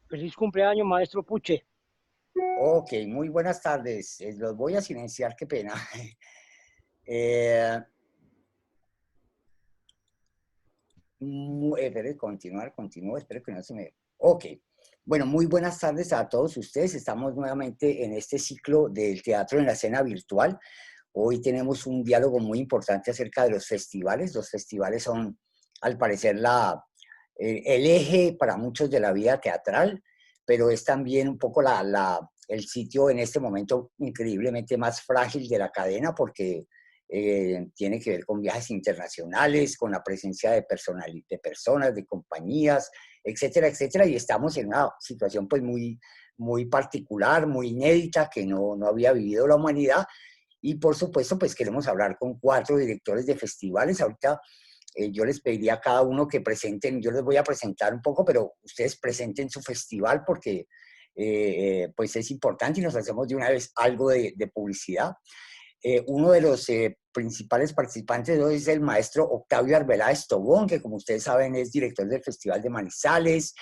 Feliz cumpleaños, maestro Puche. Ok, muy buenas tardes. Los voy a silenciar, qué pena. Eh, espere, continúo, espero que no se me... Ok, bueno, muy buenas tardes a todos ustedes. Estamos nuevamente en este ciclo del teatro en la escena virtual. Hoy tenemos un diálogo muy importante acerca de los festivales. Los festivales son, al parecer, el eje para muchos de la vida teatral, pero es también un poco el sitio en este momento increíblemente más frágil de la cadena porque tiene que ver con viajes internacionales, con la presencia de personas, de compañías, etcétera, etcétera, y estamos en una situación pues muy particular, muy inédita que no había vivido la humanidad. Y por supuesto, pues queremos hablar con 4 directores de festivales. Ahorita yo les pediría a cada uno que presenten, yo les voy a presentar un poco, pero ustedes presenten su festival porque pues es importante y nos hacemos de una vez algo de publicidad. Uno de los principales participantes de hoy es el maestro Octavio Arbeláez Tobón, que como ustedes saben es director del Festival de Manizales,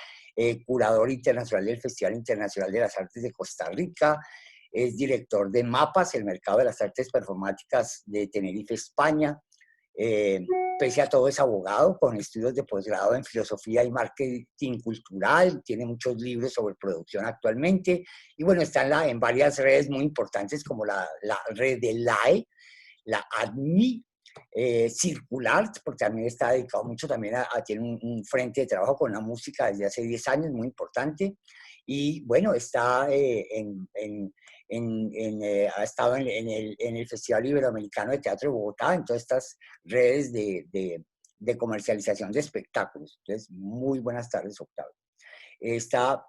curador internacional del Festival Internacional de las Artes de Costa Rica, es director de MAPAS, el Mercado de las Artes Performáticas de Tenerife, España. Eh, Pese a todo es abogado con estudios de posgrado en filosofía y marketing cultural, tiene muchos libros sobre producción actualmente y bueno, está en varias redes muy importantes como la red de LAE, la ADMI, Circular, porque también está dedicado mucho también tiene un frente de trabajo con la música desde hace 10 años, muy importante. Y bueno, está ha estado en el Festival Iberoamericano de Teatro de Bogotá, en todas estas redes de comercialización de espectáculos. Entonces, muy buenas tardes, Octavio.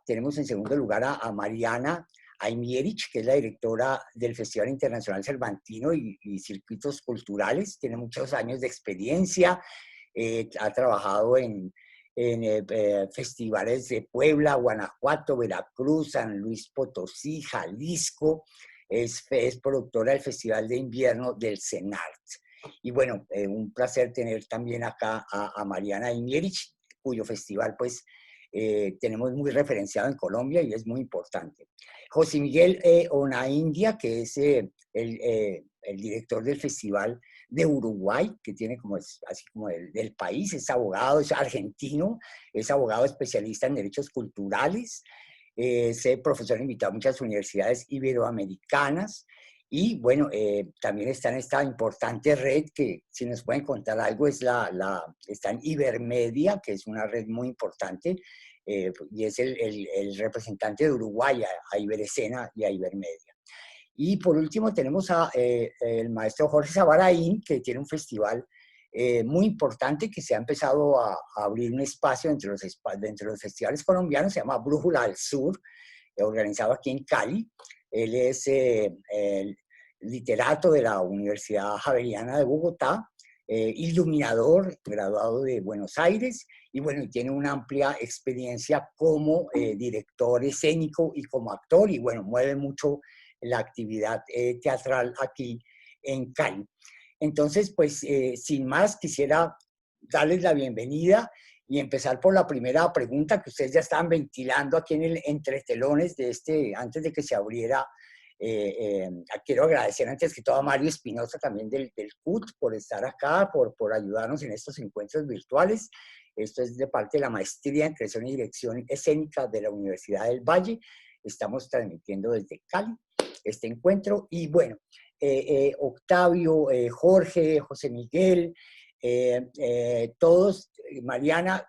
Tenemos en segundo lugar a Mariana Aymierich, que es la directora del Festival Internacional Cervantino y Circuitos Culturales. Tiene muchos años de experiencia, ha trabajado en festivales de Puebla, Guanajuato, Veracruz, San Luis Potosí, Jalisco. Es productora del Festival de Invierno del CENART. Y bueno, un placer tener también acá a Mariana Aymierich, cuyo festival pues tenemos muy referenciado en Colombia y es muy importante. José Miguel Onaindia, que es el director del Festival de Uruguay, que tiene así como del país, es abogado, es argentino, es abogado especialista en derechos culturales, es profesor invitado a muchas universidades iberoamericanas y bueno, también está en esta importante red que si nos pueden contar algo está en Ibermedia, que es una red muy importante y es el representante de Uruguay a Iberescena y a Ibermedia. Y por último tenemos el maestro Jorge Sabaraín, que tiene un festival muy importante que se ha empezado a abrir un espacio entre los festivales colombianos, se llama Brújula al Sur, organizado aquí en Cali. Él es el literato de la Universidad Javeriana de Bogotá, iluminador, graduado de Buenos Aires, y bueno, tiene una amplia experiencia como director escénico y como actor, y bueno, mueve mucho la actividad teatral aquí en Cali. Entonces, pues, sin más, quisiera darles la bienvenida y empezar por la primera pregunta que ustedes ya estaban ventilando aquí en el entretelones antes de que se abriera. Quiero agradecer antes que todo a Mario Espinosa también del CUT por estar acá, por ayudarnos en estos encuentros virtuales. Esto es de parte de la Maestría en Creación y Dirección Escénica de la Universidad del Valle. Estamos transmitiendo desde Cali este encuentro y bueno, Octavio, Jorge, José Miguel, todos, Mariana,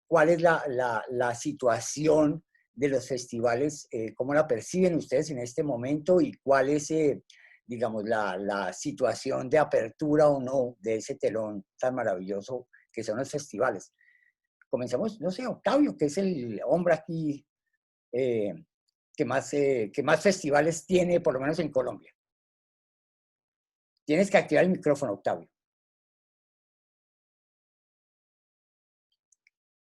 ¿cuál es la situación de los festivales? ¿Cómo la perciben ustedes en este momento y cuál es, digamos, la situación de apertura o no de ese telón tan maravilloso que son los festivales? Comenzamos, no sé, Octavio, que es el hombre aquí eh, que más festivales tiene, por lo menos en Colombia. Tienes que activar el micrófono, Octavio.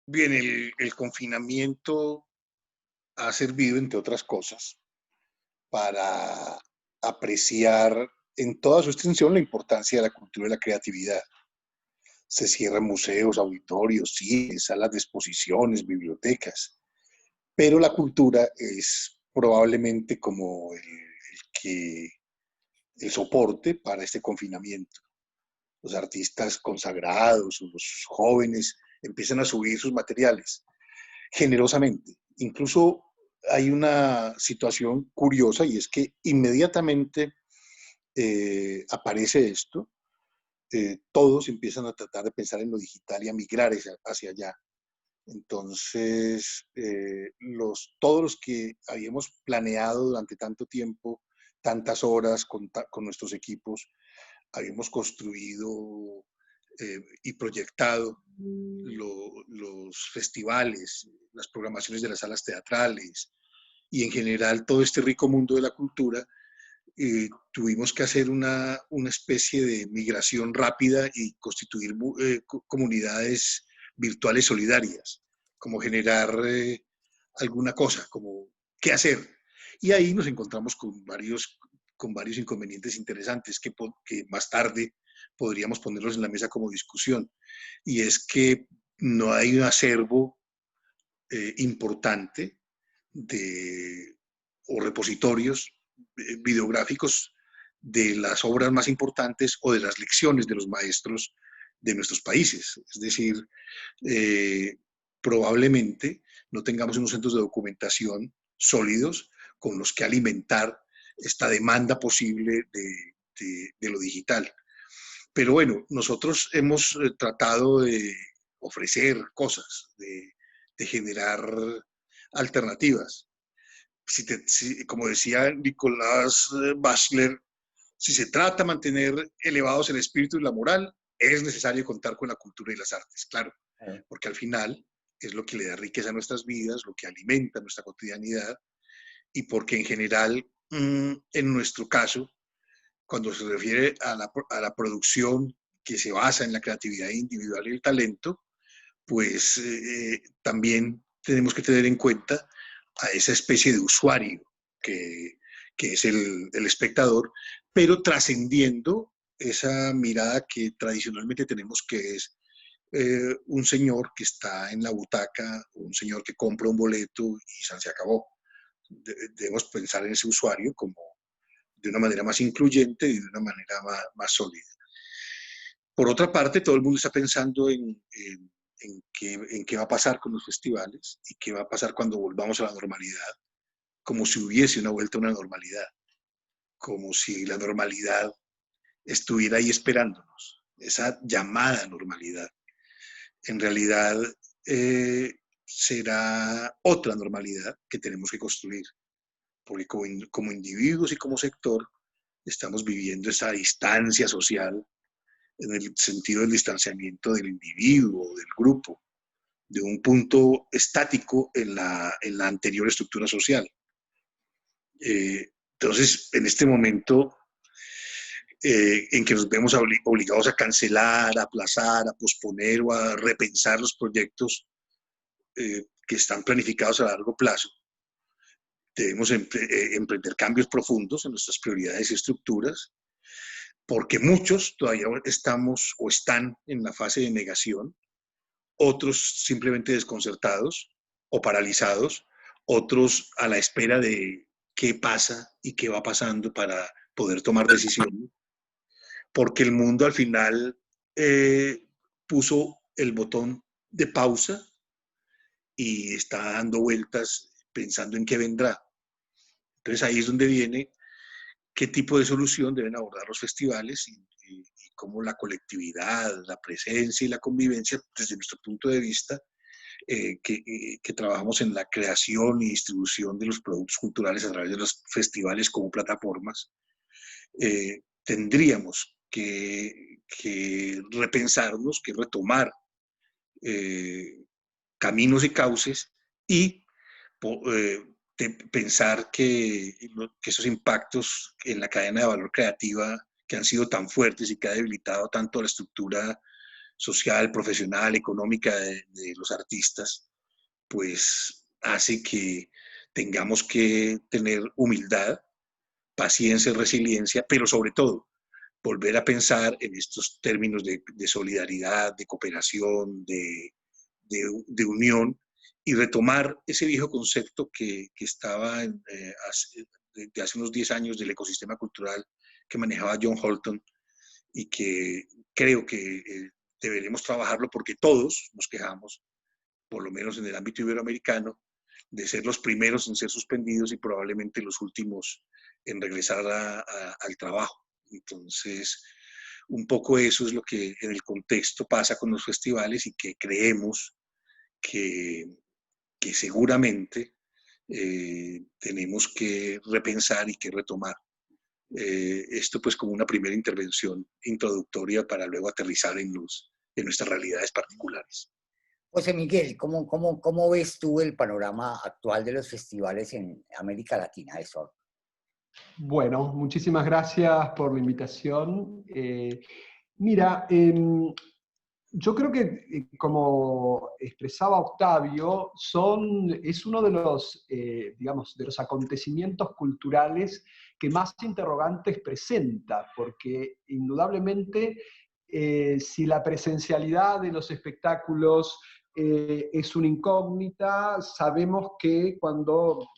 Bien, el confinamiento ha servido, entre otras cosas, para apreciar en toda su extensión la importancia de la cultura y la creatividad. Se cierran museos, auditorios, cines, salas de exposiciones, bibliotecas. pero la cultura es probablemente como el soporte para este confinamiento. Los artistas consagrados o los jóvenes empiezan a subir sus materiales generosamente. Incluso hay una situación curiosa y es que inmediatamente aparece esto, todos empiezan a tratar de pensar en lo digital y a migrar hacia allá. Entonces, todos los que habíamos planeado durante tanto tiempo, tantas horas con nuestros equipos, habíamos construido y proyectado los festivales, las programaciones de las salas teatrales y en general todo este rico mundo de la cultura, tuvimos que hacer una especie de migración rápida y constituir comunidades virtuales solidarias, como generar alguna cosa, como qué hacer. Y ahí nos encontramos con varios inconvenientes interesantes que más tarde podríamos ponerlos en la mesa como discusión. Y es que no hay un acervo importante o repositorios videográficos de las obras más importantes o de las lecciones de los maestros de nuestros países. Es decir, probablemente no tengamos unos centros de documentación sólidos con los que alimentar esta demanda posible de lo digital. Pero bueno, nosotros hemos tratado de ofrecer cosas, de generar alternativas. Como decía Nicolás Bachler, si se trata de mantener elevados el espíritu y la moral, es necesario contar con la cultura y las artes, claro, porque al final es lo que le da riqueza a nuestras vidas, lo que alimenta nuestra cotidianidad, y porque en general, en nuestro caso, cuando se refiere a la producción que se basa en la creatividad individual y el talento, pues también tenemos que tener en cuenta a esa especie de usuario que es el espectador, pero trascendiendo esa mirada que tradicionalmente tenemos, que es un señor que está en la butaca, un señor que compra un boleto y se acabó. Debemos pensar en ese usuario como de una manera más incluyente y de una manera más sólida. Por otra parte, todo el mundo está pensando en qué va a pasar con los festivales y qué va a pasar cuando volvamos a la normalidad, como si hubiese una vuelta a una normalidad, como si la normalidad estuviera ahí esperándonos, esa llamada normalidad. En realidad será otra normalidad que tenemos que construir, porque como individuos y como sector estamos viviendo esa distancia social en el sentido del distanciamiento del individuo, del grupo, de un punto estático en la anterior estructura social. Entonces, en este momento en que nos vemos obligados a cancelar, a aplazar, a posponer o a repensar los proyectos que están planificados a largo plazo, debemos emprender cambios profundos en nuestras prioridades y estructuras, porque muchos todavía estamos o están en la fase de negación, otros simplemente desconcertados o paralizados, otros a la espera de qué pasa y qué va pasando para poder tomar decisiones, porque el mundo al final puso el botón de pausa y está dando vueltas pensando en qué vendrá. Entonces ahí es donde viene qué tipo de solución deben abordar los festivales y cómo la colectividad, la presencia y la convivencia, desde nuestro punto de vista, que trabajamos en la creación y distribución de los productos culturales a través de los festivales como plataformas, tendríamos que repensarnos, que retomar caminos y cauces y pensar que esos impactos en la cadena de valor creativa que han sido tan fuertes y que ha debilitado tanto la estructura social, profesional, económica de los artistas, pues hace que tengamos que tener humildad, paciencia, resiliencia, pero sobre todo volver a pensar en estos términos de solidaridad, de cooperación, de unión, y retomar ese viejo concepto que estaba de hace unos 10 años del ecosistema cultural que manejaba John Holton y que creo que deberemos trabajarlo porque todos nos quejamos, por lo menos en el ámbito iberoamericano, de ser los primeros en ser suspendidos y probablemente los últimos en regresar al trabajo. Entonces, un poco eso es lo que en el contexto pasa con los festivales y que creemos que seguramente tenemos que repensar y que retomar. Esto pues como una primera intervención introductoria para luego aterrizar en nuestras realidades particulares. José Miguel, ¿cómo ves tú el panorama actual de los festivales en América Latina? Eso. Bueno, muchísimas gracias por la invitación. Mira, yo creo que, como expresaba Octavio, es uno de los, digamos, de los acontecimientos culturales que más interrogantes presenta, porque indudablemente si la presencialidad de los espectáculos es una incógnita, sabemos que cuando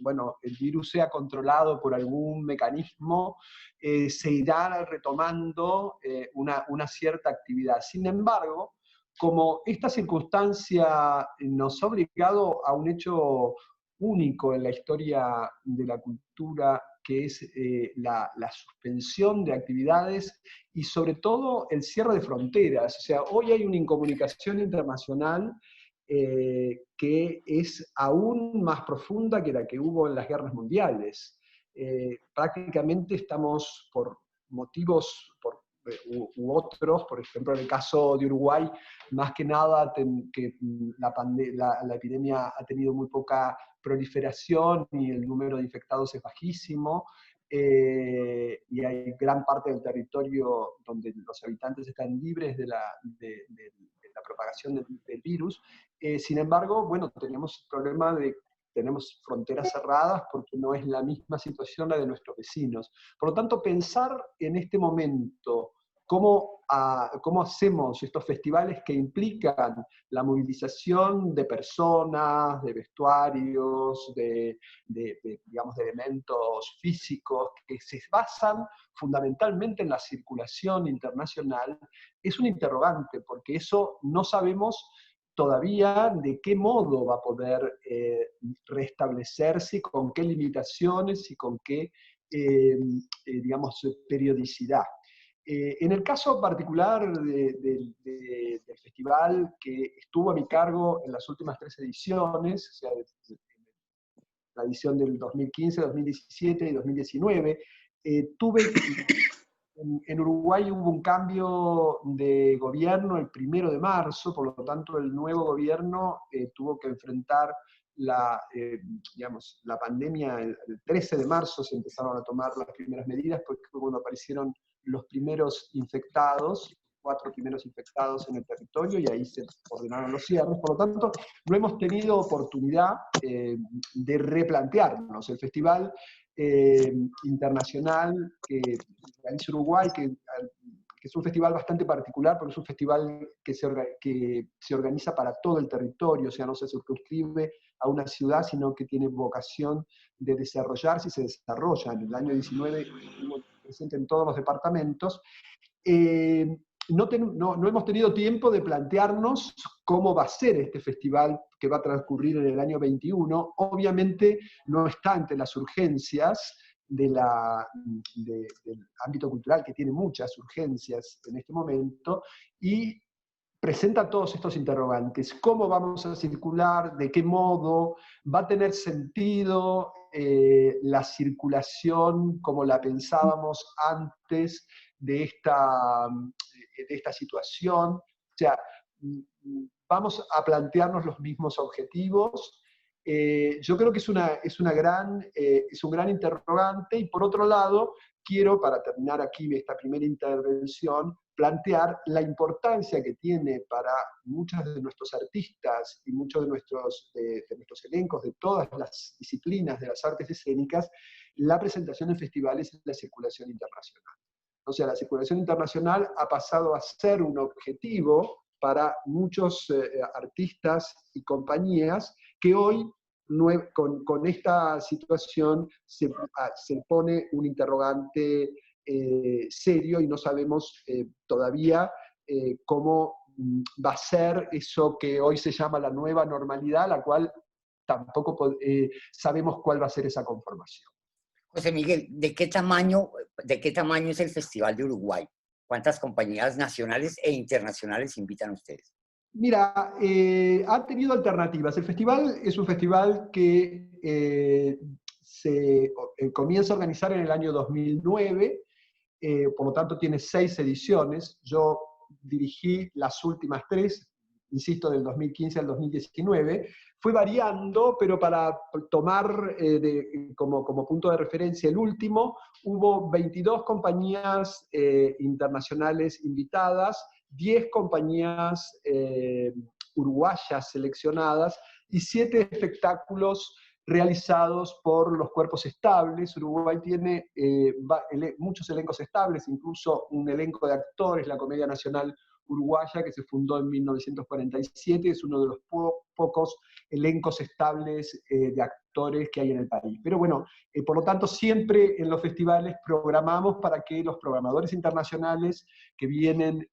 bueno, el virus sea controlado por algún mecanismo, se irá retomando una cierta actividad. Sin embargo, como esta circunstancia nos ha obligado a un hecho único en la historia de la cultura, que es la suspensión de actividades y sobre todo el cierre de fronteras. O sea, hoy hay una incomunicación internacional que es aún más profunda que la que hubo en las guerras mundiales. Prácticamente estamos por motivos u otros, por ejemplo en el caso de Uruguay, más que nada que la epidemia ha tenido muy poca proliferación y el número de infectados es bajísimo, y hay gran parte del territorio donde los habitantes están libres de la propagación del virus. Sin embargo, bueno, tenemos el problema de tenemos fronteras cerradas porque no es la misma situación la de nuestros vecinos. Por lo tanto, pensar en este momento cómo hacemos estos festivales que implican la movilización de personas, de vestuarios, digamos, de elementos físicos que se basan fundamentalmente en la circulación internacional, es un interrogante, porque eso no sabemos todavía de qué modo va a poder restablecerse, con qué limitaciones y con qué, digamos, periodicidad. En el caso particular del festival que estuvo a mi cargo en las últimas 3 ediciones, o sea, la edición del 2015, 2017 y 2019, en Uruguay hubo un cambio de gobierno el 1 de marzo, por lo tanto el nuevo gobierno tuvo que enfrentar digamos, la pandemia. El 13 de marzo se empezaron a tomar las primeras medidas, porque fue cuando aparecieron los primeros infectados, 4 primeros infectados en el territorio, y ahí se ordenaron los cierres. Por lo tanto, no hemos tenido oportunidad de replantearnos. El festival internacional que realiza Uruguay, que es un festival bastante particular, porque es un festival que se organiza para todo el territorio, o sea, no se circunscribe a una ciudad, sino que tiene vocación de desarrollarse y se desarrolla. En el año 19 estuvo presente en todos los departamentos. No hemos tenido tiempo de plantearnos cómo va a ser este festival que va a transcurrir en el año 21. Obviamente no está entre las urgencias del ámbito cultural, que tiene muchas urgencias en este momento, y presenta todos estos interrogantes. ¿Cómo vamos a circular? ¿De qué modo? ¿Va a tener sentido la circulación como la pensábamos antes de esta situación? O sea, vamos a plantearnos los mismos objetivos. Yo creo que es un gran interrogante, y por otro lado, quiero, para terminar aquí esta primera intervención, plantear la importancia que tiene para muchos de nuestros artistas y muchos de nuestros elencos de todas las disciplinas de las artes escénicas, la presentación en festivales y la circulación internacional. O sea, la circulación internacional ha pasado a ser un objetivo para muchos artistas y compañías que hoy, con esta situación, se pone un interrogante serio y no sabemos todavía cómo va a ser eso que hoy se llama la nueva normalidad, la cual tampoco sabemos cuál va a ser esa conformación. José Miguel, ¿de qué tamaño es el Festival de Uruguay? ¿Cuántas compañías nacionales e internacionales invitan ustedes? Mira, ha tenido alternativas. El festival es un festival que se comienza a organizar en el año 2009, por lo tanto tiene 6 ediciones. Yo dirigí las últimas 3, insisto, del 2015 al 2019. Fue variando, pero para tomar como punto de referencia el último, hubo 22 compañías internacionales invitadas, 10 compañías uruguayas seleccionadas y 7 espectáculos realizados por los cuerpos estables. Uruguay tiene muchos elencos estables, incluso un elenco de actores, la Comedia Nacional Uruguaya, que se fundó en 1947, es uno de los pocos elencos estables de actores que hay en el país. Pero bueno, por lo tanto, siempre en los festivales programamos para que los programadores internacionales que vienen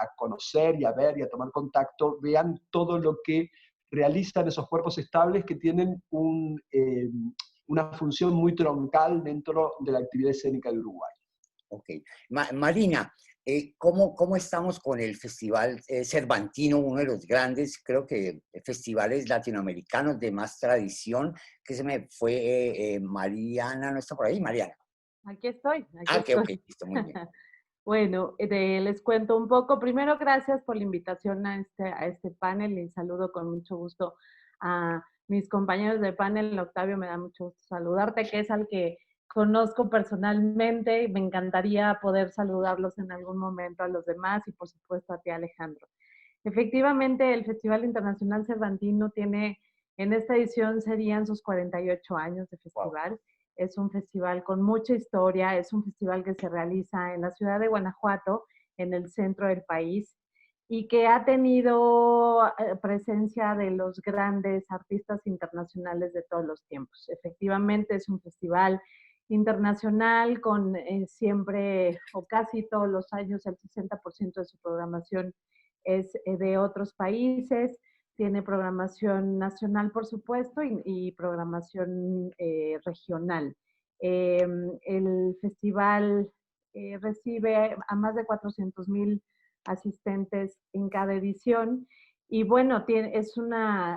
a conocer y a ver y a tomar contacto vean todo lo que realizan esos cuerpos estables que tienen una función muy troncal dentro de la actividad escénica de Uruguay. Ok. Marina, ¿cómo estamos con el Festival Cervantino, uno de los grandes, creo que, festivales latinoamericanos de más tradición? Que se me fue Mariana, ¿no está por ahí? Mariana. Aquí estoy. Ok, listo, muy bien. Bueno, les cuento un poco. Primero, gracias por la invitación a este panel y saludo con mucho gusto a mis compañeros de panel. Octavio, me da mucho gusto saludarte, que es al que conozco personalmente y me encantaría poder saludarlos en algún momento a los demás y por supuesto a ti, Alejandro. Efectivamente, el Festival Internacional Cervantino tiene, en esta edición serían sus 48 años de festival. Wow. Es un festival con mucha historia, es un festival que se realiza en la ciudad de Guanajuato, en el centro del país, y que ha tenido presencia de los grandes artistas internacionales de todos los tiempos. Efectivamente, es un festival internacional con siempre, o casi todos los años, el 60% de su programación es de otros países. Tiene programación nacional, por supuesto, y programación regional. El festival recibe a más de 400,000 asistentes en cada edición. Y bueno,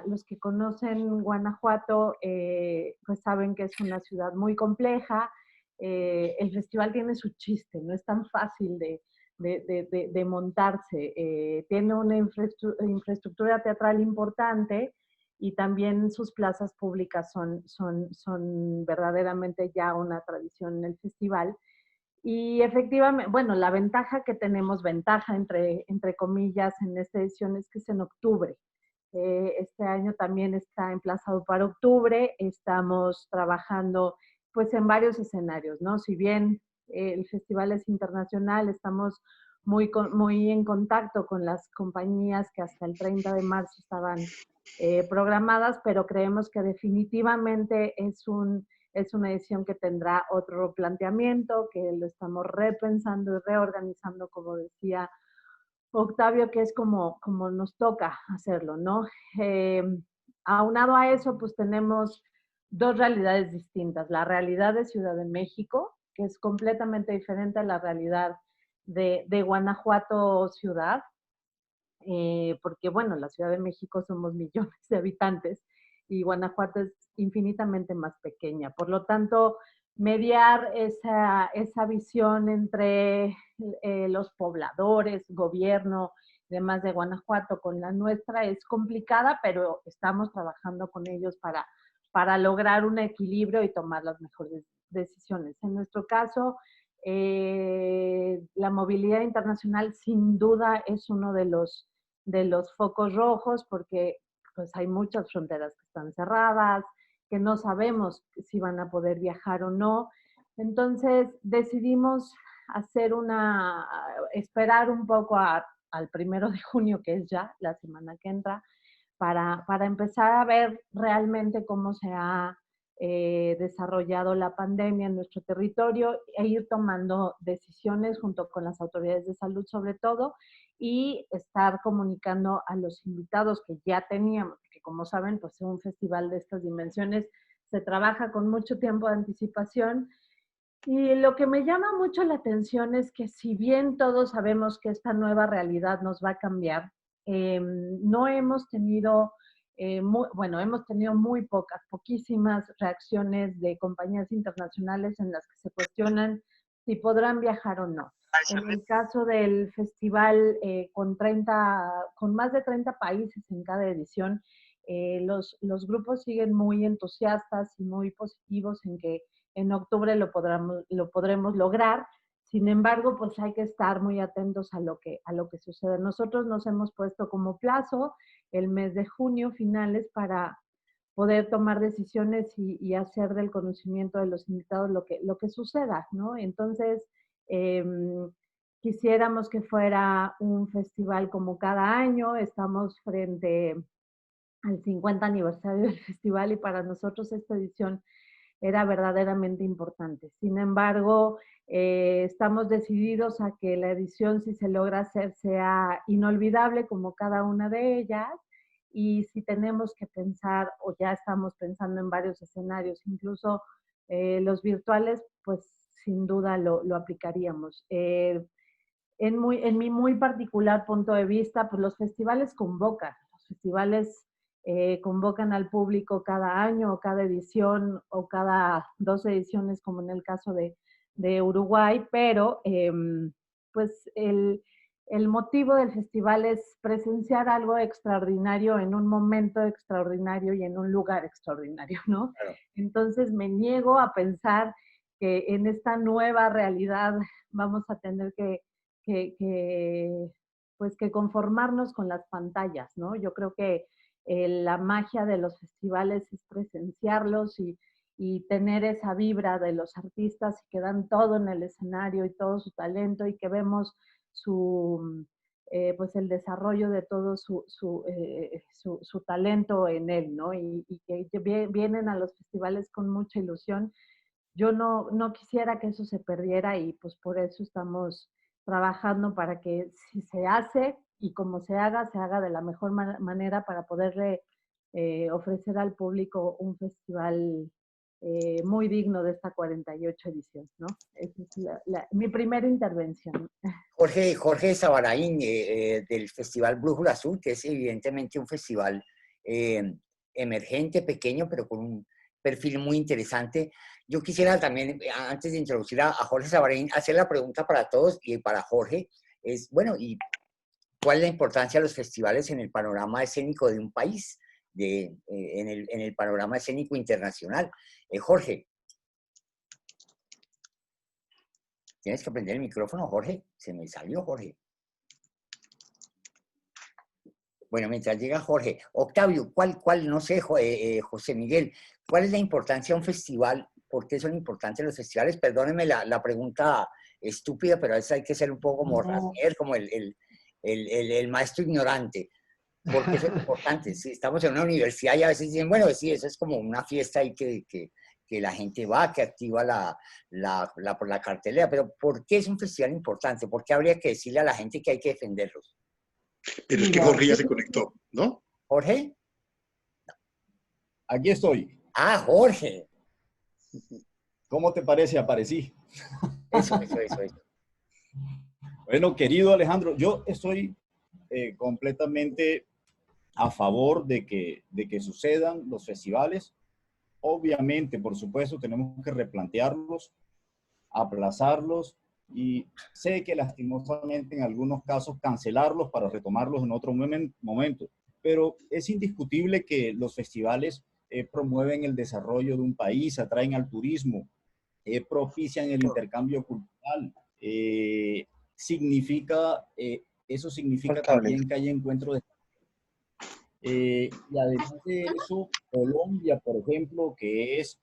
los que conocen Guanajuato, pues saben que es una ciudad muy compleja. El festival tiene su chiste, no es tan fácil de montarse. Tiene una infraestructura teatral importante y también sus plazas públicas son verdaderamente ya una tradición en el festival. Y efectivamente, bueno, la ventaja que tenemos, entre comillas, en esta edición es que es en octubre. Este año también está emplazado para octubre. Estamos trabajando pues en varios escenarios, ¿no? Si bien el festival es internacional, estamos muy en contacto con las compañías que hasta el 30 de marzo estaban programadas, pero creemos que definitivamente es una edición que tendrá otro planteamiento, que lo estamos repensando y reorganizando, como decía Octavio, que es como nos toca hacerlo, ¿no? Aunado a eso, pues tenemos 2 realidades distintas. La realidad de Ciudad de México, que es completamente diferente a la realidad de Guanajuato ciudad, porque bueno, la Ciudad de México somos millones de habitantes y Guanajuato es infinitamente más pequeña. Por lo tanto, mediar esa visión entre los pobladores, gobierno, demás de Guanajuato con la nuestra es complicada, pero estamos trabajando con ellos para lograr un equilibrio y tomar las mejores decisiones. En nuestro caso, la movilidad internacional sin duda es uno de los focos rojos, porque pues hay muchas fronteras que están cerradas, que no sabemos si van a poder viajar o no. Entonces decidimos esperar un poco a al 1 de junio, que es ya la semana que entra, para empezar a ver realmente cómo se ha desarrollado la pandemia en nuestro territorio e ir tomando decisiones junto con las autoridades de salud sobre todo y estar comunicando a los invitados que ya teníamos, que como saben, pues un festival de estas dimensiones se trabaja con mucho tiempo de anticipación. Y lo que me llama mucho la atención es que si bien todos sabemos que esta nueva realidad nos va a cambiar, no hemos tenido, hemos tenido muy poquísimas reacciones de compañías internacionales en las que se cuestionan si podrán viajar o no. En el caso del festival con más de 30 países en cada edición, los grupos siguen muy entusiastas y muy positivos en que en octubre lo podremos lograr. Sin embargo, pues hay que estar muy atentos a lo que sucede. Nosotros nos hemos puesto como plazo el mes de junio, finales, para poder tomar decisiones y hacer del conocimiento de los invitados lo que suceda, ¿no? Entonces, quisiéramos que fuera un festival como cada año. Estamos frente al 50 aniversario del festival y para nosotros esta edición era verdaderamente importante. Sin embargo, estamos decididos a que la edición, si se logra hacer, sea inolvidable como cada una de ellas, y si tenemos que pensar, o ya estamos pensando en varios escenarios, incluso los virtuales, pues sin duda lo aplicaríamos. En mi muy particular punto de vista, pues los festivales convocan al público cada año o cada edición o cada 2 ediciones, como en el caso de Uruguay, pero pues el motivo del festival es presenciar algo extraordinario en un momento extraordinario y en un lugar extraordinario, ¿no? Claro. Entonces me niego a pensar que en esta nueva realidad vamos a tener pues que conformarnos con las pantallas, ¿no? Yo creo que la magia de los festivales es presenciarlos y tener esa vibra de los artistas que dan todo en el escenario y todo su talento y que vemos pues el desarrollo de todo su talento en él, ¿no? Y que vienen a los festivales con mucha ilusión. Yo no quisiera que eso se perdiera y pues por eso estamos trabajando para que si se hace y como se haga de la mejor manera para poderle ofrecer al público un festival muy digno de esta 48 edición, ¿no? Esa es mi primera intervención. Jorge Sabaraín, del Festival Brújula Azul, que es evidentemente un festival emergente, pequeño, pero con un perfil muy interesante. Yo quisiera también, antes de introducir a Jorge Sabaraín, hacer la pregunta para todos y para Jorge. Es, bueno, ¿y cuál es la importancia de los festivales en el panorama escénico de un país, en el panorama escénico internacional? Jorge. Tienes que prender el micrófono, Jorge. Se me salió, Jorge. Bueno, mientras llega Jorge. Octavio, no sé, José Miguel, ¿cuál es la importancia de un festival? ¿Por qué son importantes los festivales? Perdónenme la pregunta estúpida, pero a veces hay que ser un poco como Rasnier, como el maestro ignorante. ¿Por qué son importantes? Si estamos en una universidad y a veces dicen, bueno, sí, eso es como una fiesta ahí que la gente va, que activa por la cartelera, pero ¿por qué es un festival importante? ¿Por qué habría que decirle a la gente que hay que defenderlos? Pero es que Jorge ya se conectó, ¿no? ¿Jorge? Aquí estoy. Ah, Jorge. ¿Cómo te parece? Aparecí. Eso. Bueno, querido Alejandro, yo estoy completamente a favor de que sucedan los festivales. Obviamente, por supuesto, tenemos que replantearlos, aplazarlos y sé que lastimosamente en algunos casos cancelarlos para retomarlos en otro momento. Pero es indiscutible que los festivales promueven el desarrollo de un país, atraen al turismo, propician el intercambio cultural. Eso significa también que hay encuentros de... y además de eso, Colombia, por ejemplo, que es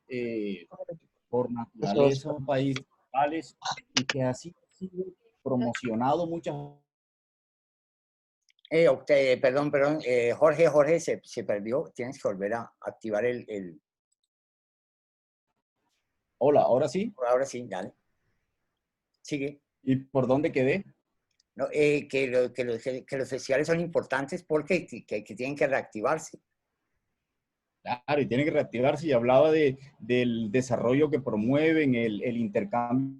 por naturaleza un país de festivales y que así ha sido promocionado muchas Perdón, Jorge se perdió. Tienes que volver a activar el... Hola, ahora sí. Ahora sí, dale. Sigue. ¿Y por dónde quedé? No, que los festivales son importantes porque que tienen que reactivarse. Claro, y tiene que reactivarse, y hablaba del desarrollo que promueven, el intercambio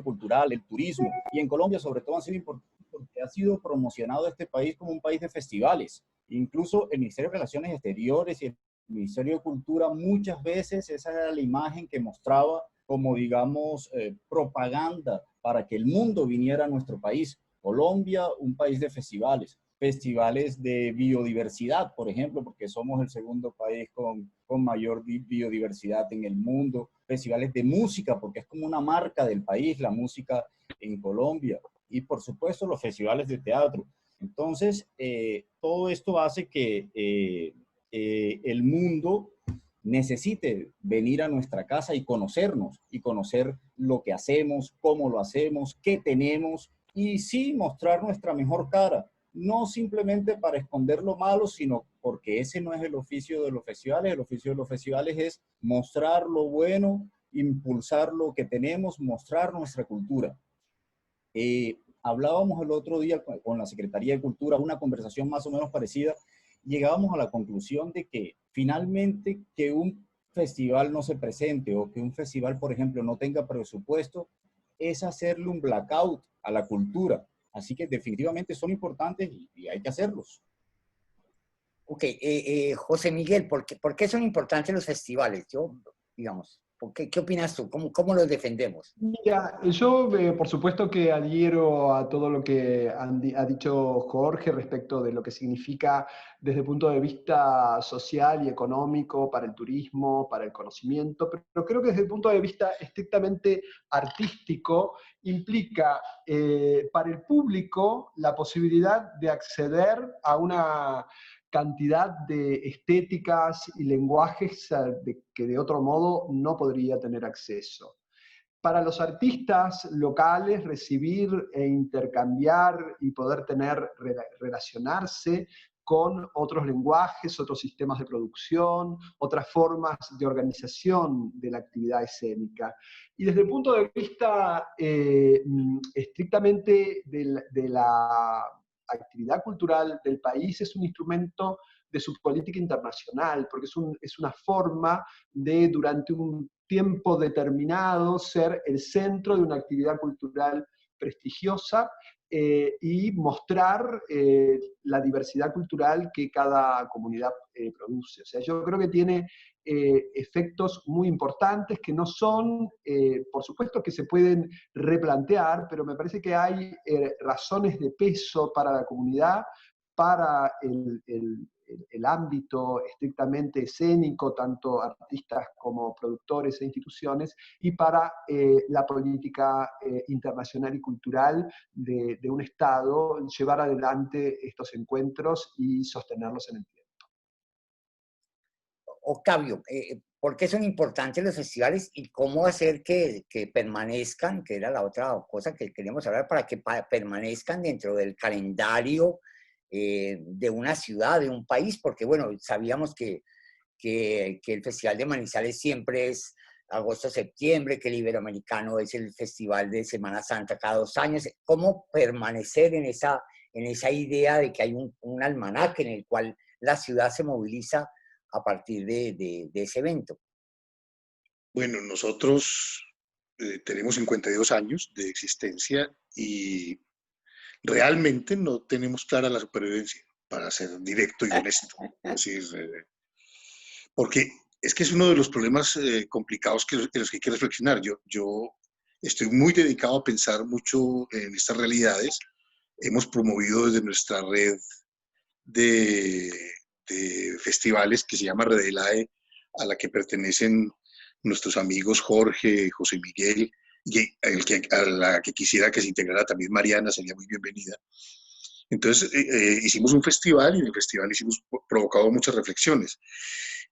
cultural, el turismo. Y en Colombia sobre todo ha sido importante porque ha sido promocionado este país como un país de festivales. Incluso el Ministerio de Relaciones Exteriores y el Ministerio de Cultura muchas veces esa era la imagen que mostraba como, digamos, propaganda para que el mundo viniera a nuestro país. Colombia, un país de festivales. Festivales de biodiversidad, por ejemplo, porque somos el segundo país con mayor biodiversidad en el mundo. Festivales de música, porque es como una marca del país, la música en Colombia. Y por supuesto los festivales de teatro. Entonces, todo esto hace que el mundo necesite venir a nuestra casa y conocernos, y conocer lo que hacemos, cómo lo hacemos, qué tenemos, y sí mostrar nuestra mejor cara. No simplemente para esconder lo malo, sino porque ese no es el oficio de los festivales. El oficio de los festivales es mostrar lo bueno, impulsar lo que tenemos, mostrar nuestra cultura. Hablábamos el otro día con la Secretaría de Cultura, una conversación más o menos parecida. Llegábamos a la conclusión de que finalmente que un festival no se presente o que un festival, por ejemplo, no tenga presupuesto, es hacerle un blackout a la cultura. Así que definitivamente son importantes y hay que hacerlos. Ok, José Miguel, ¿por qué son importantes los festivales? Yo, digamos, ¿qué opinas tú? ¿Cómo los defendemos? Mira, yo por supuesto que adhiero a todo lo que ha dicho Jorge respecto de lo que significa desde el punto de vista social y económico para el turismo, para el conocimiento, pero creo que desde el punto de vista estrictamente artístico implica para el público la posibilidad de acceder a una cantidad de estéticas y lenguajes que de otro modo no podría tener acceso. Para los artistas locales, recibir e intercambiar y poder relacionarse con otros lenguajes, otros sistemas de producción, otras formas de organización de la actividad escénica. Y desde el punto de vista estrictamente de la actividad cultural del país, es un instrumento de su política internacional, porque es una forma de, durante un tiempo determinado, ser el centro de una actividad cultural prestigiosa y mostrar la diversidad cultural que cada comunidad produce. O sea, yo creo que tiene efectos muy importantes que no son, por supuesto que se pueden replantear, pero me parece que hay razones de peso para la comunidad, para el ámbito estrictamente escénico, tanto artistas como productores e instituciones, y para la política internacional y cultural de un Estado, llevar adelante estos encuentros y sostenerlos en el tiempo. Octavio, ¿por qué son importantes los festivales y cómo hacer que permanezcan, que era la otra cosa que queríamos hablar, para que permanezcan dentro del calendario de una ciudad, de un país? Porque, bueno, sabíamos que el Festival de Manizales siempre es agosto-septiembre, que el Iberoamericano es el festival de Semana Santa cada 2 años. ¿Cómo permanecer en esa idea de que hay un almanaque en el cual la ciudad se moviliza a partir de ese evento? Bueno, nosotros tenemos 52 años de existencia y realmente no tenemos clara la supervivencia, para ser directo y honesto. Es decir, porque es que es uno de los problemas complicados en los que hay que reflexionar. Yo estoy muy dedicado a pensar mucho en estas realidades. Hemos promovido desde nuestra red de festivales que se llama Redelae, a la que pertenecen nuestros amigos Jorge, José Miguel, y a la que quisiera que se integrara también Mariana, sería muy bienvenida. Entonces hicimos un festival y en el festival hicimos provocado muchas reflexiones.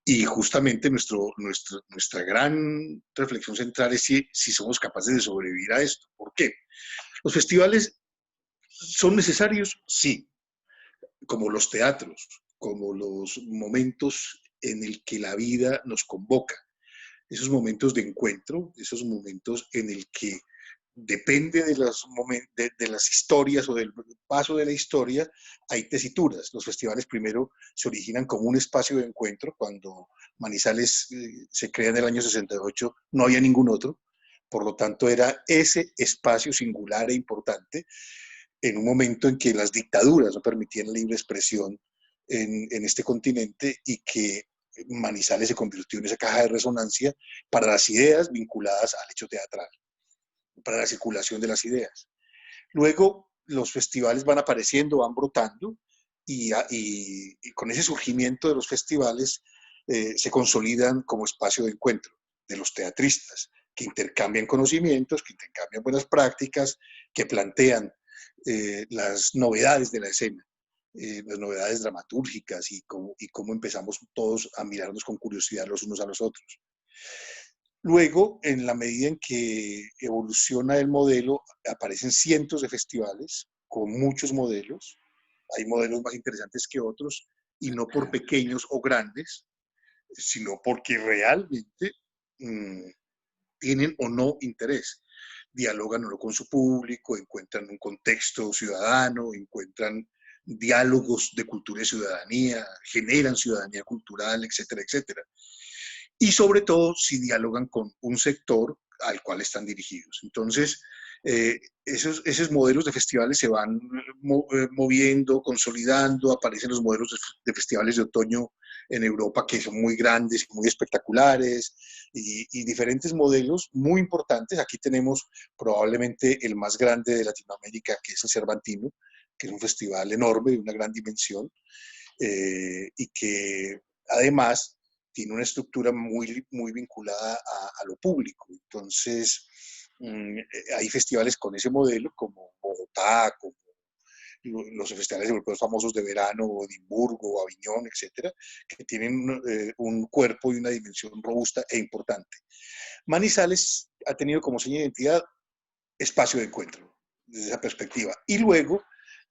Y justamente nuestra gran reflexión central es si somos capaces de sobrevivir a esto. ¿Por qué? Los festivales ¿Son necesarios? Sí, como los teatros, como los momentos en el que la vida nos convoca, esos momentos de encuentro, esos momentos en el que depende de las historias o del paso de la historia, hay tesituras. Los festivales primero se originan como un espacio de encuentro. Cuando Manizales se crea en el año 68, no había ningún otro. Por lo tanto, era ese espacio singular e importante en un momento en que las dictaduras no permitían libre expresión en este continente y que Manizales se convirtió en esa caja de resonancia para las ideas vinculadas al hecho teatral, para la circulación de las ideas. Luego los festivales van apareciendo, van brotando y con ese surgimiento de los festivales se consolidan como espacio de encuentro de los teatristas, que intercambian conocimientos, que intercambian buenas prácticas, que plantean las novedades de la escena, las novedades dramatúrgicas y cómo empezamos todos a mirarnos con curiosidad los unos a los otros. Luego, en la medida en que evoluciona el modelo, aparecen cientos de festivales con muchos modelos. Hay modelos más interesantes que otros, y no por pequeños o grandes, sino porque realmente tienen o no interés. Dialogan o no con su público, encuentran un contexto ciudadano, encuentran diálogos de cultura y ciudadanía, generan ciudadanía cultural, etcétera, etcétera. Y sobre todo si dialogan con un sector al cual están dirigidos. Entonces, esos modelos de festivales se van moviendo, consolidando, aparecen los modelos de festivales de otoño en Europa que son muy grandes y muy espectaculares, y diferentes modelos muy importantes. Aquí tenemos probablemente el más grande de Latinoamérica, que es el Cervantino, que es un festival enorme, de una gran dimensión, y que además tiene una estructura muy vinculada a lo público. Entonces, hay festivales con ese modelo, como Bogotá, como los festivales europeos famosos de verano, o Edimburgo, o Aviñón, etcétera, que tienen un cuerpo y una dimensión robusta e importante. Manizales ha tenido como seña de identidad espacio de encuentro, desde esa perspectiva. Y luego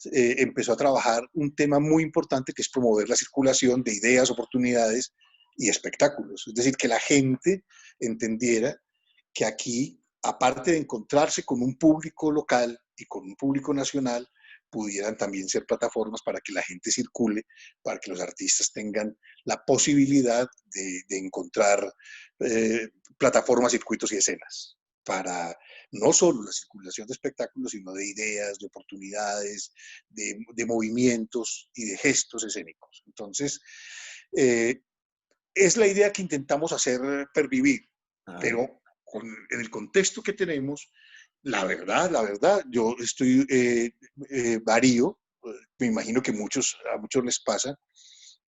empezó a trabajar un tema muy importante, que es promover la circulación de ideas, oportunidades y espectáculos. Es decir, que la gente entendiera que aquí, aparte de encontrarse con un público local y con un público nacional, pudieran también ser plataformas para que la gente circule, para que los artistas tengan la posibilidad de encontrar plataformas, circuitos y escenas para no solo la circulación de espectáculos, sino de ideas, de oportunidades, de movimientos y de gestos escénicos. Entonces, es la idea que intentamos hacer pervivir, pero en el contexto que tenemos, la verdad, yo estoy varío, me imagino que a muchos les pasa,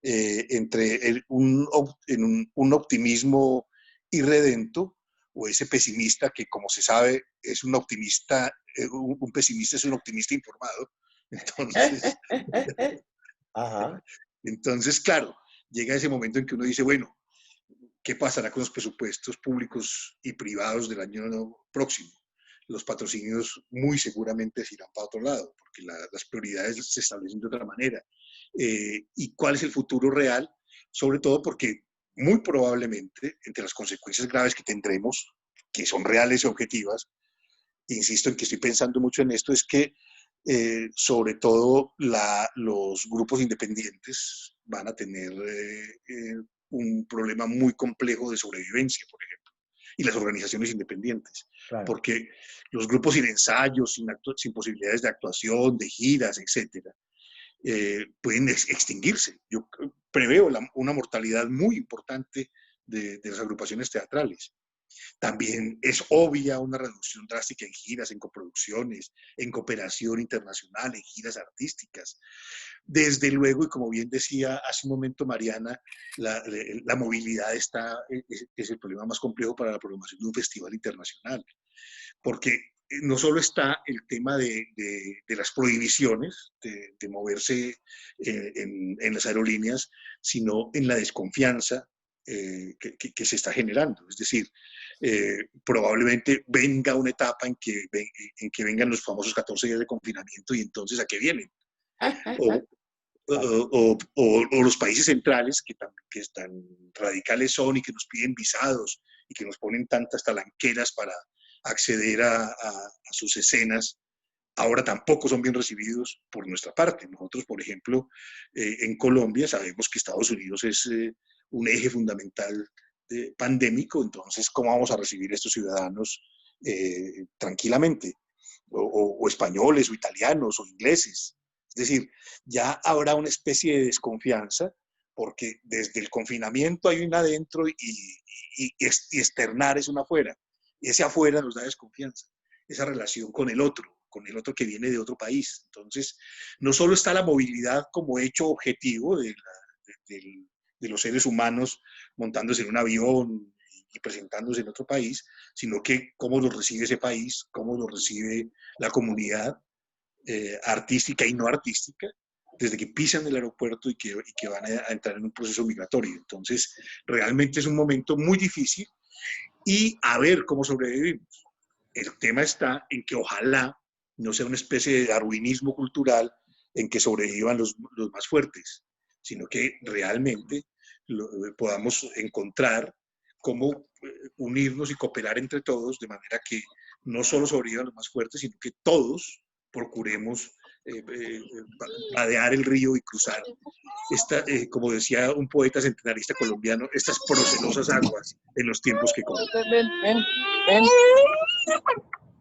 entre un optimismo irredento, o ese pesimista que, como se sabe, es un optimista, un pesimista es un optimista informado. Entonces, entonces, claro, llega ese momento en que uno dice, bueno, ¿qué pasará con los presupuestos públicos y privados del año próximo? Los patrocinios muy seguramente se irán para otro lado, porque las prioridades se establecen de otra manera. ¿Y cuál es el futuro real? Sobre todo porque muy probablemente, entre las consecuencias graves que tendremos, que son reales y objetivas, insisto en que estoy pensando mucho en esto, es que sobre todo los grupos independientes van a tener un problema muy complejo de sobrevivencia, por ejemplo, y las organizaciones independientes, claro, porque los grupos sin ensayos, sin posibilidades de actuación, de giras, etcétera, pueden extinguirse. Yo preveo una mortalidad muy importante de las agrupaciones teatrales. También es obvia una reducción drástica en giras, en coproducciones, en cooperación internacional, en giras artísticas. Desde luego, y como bien decía hace un momento Mariana, la movilidad es el problema más complejo para la programación de un festival internacional, porque no solo está el tema de las prohibiciones de moverse en las aerolíneas, sino en la desconfianza, que se está generando. Es decir, probablemente venga una etapa en que vengan los famosos 14 días de confinamiento y entonces ¿a qué vienen? O los países centrales que tan radicales son y que nos piden visados y que nos ponen tantas talanqueras para acceder a sus escenas, ahora tampoco son bien recibidos por nuestra parte. Nosotros, por ejemplo, en Colombia sabemos que Estados Unidos es un eje fundamental pandémico, entonces, ¿cómo vamos a recibir a estos ciudadanos tranquilamente? O españoles, o italianos, o ingleses. Es decir, ya habrá una especie de desconfianza, porque desde el confinamiento hay una adentro y externar es una afuera. Y ese afuera nos da desconfianza, esa relación con el otro que viene de otro país. Entonces, no solo está la movilidad como hecho objetivo de los seres humanos montándose en un avión y presentándose en otro país, sino que cómo lo recibe ese país, cómo lo recibe la comunidad artística y no artística, desde que pisan el aeropuerto y que van a entrar en un proceso migratorio. Entonces, realmente es un momento muy difícil y a ver cómo sobrevivimos. El tema está en que ojalá no sea una especie de darwinismo cultural en que sobrevivan los más fuertes, sino que realmente podamos encontrar cómo unirnos y cooperar entre todos de manera que no solo sobrevivan los más fuertes, sino que todos procuremos vadear el río y cruzar, como decía un poeta centenarista colombiano, estas procelosas aguas en los tiempos que corren. Ven. Un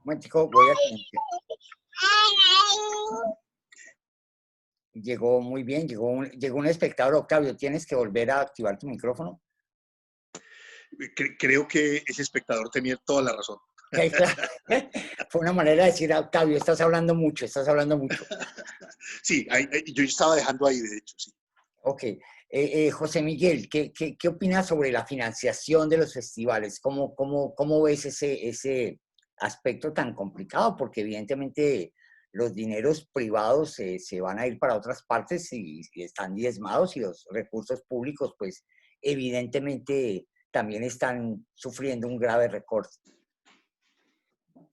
momentico, voy a silenciar. Llegó muy bien, llegó un espectador. Octavio, tienes que volver a activar tu micrófono. Creo que ese espectador tenía toda la razón. Fue una manera de decir, Octavio, estás hablando mucho. Sí, yo estaba dejando ahí, de hecho, sí. Ok. José Miguel, ¿qué opinas sobre la financiación de los festivales? ¿Cómo ves ese aspecto tan complicado? Porque evidentemente los dineros privados se van a ir para otras partes y están diezmados, y los recursos públicos, pues, evidentemente también están sufriendo un grave recorte.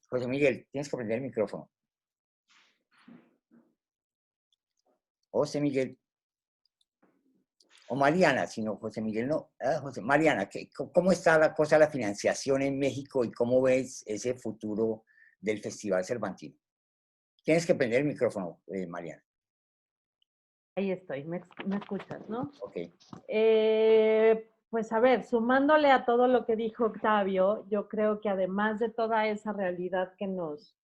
José Miguel, tienes que prender el micrófono. José Miguel. O Mariana, sino José Miguel no. Mariana, ¿cómo está la cosa de la financiación en México y cómo ves ese futuro del Festival Cervantino? Tienes que prender el micrófono, Mariana. Ahí estoy, me escuchas, ¿no? Ok. Pues a ver, sumándole a todo lo que dijo Octavio, yo creo que además de toda esa realidad que nos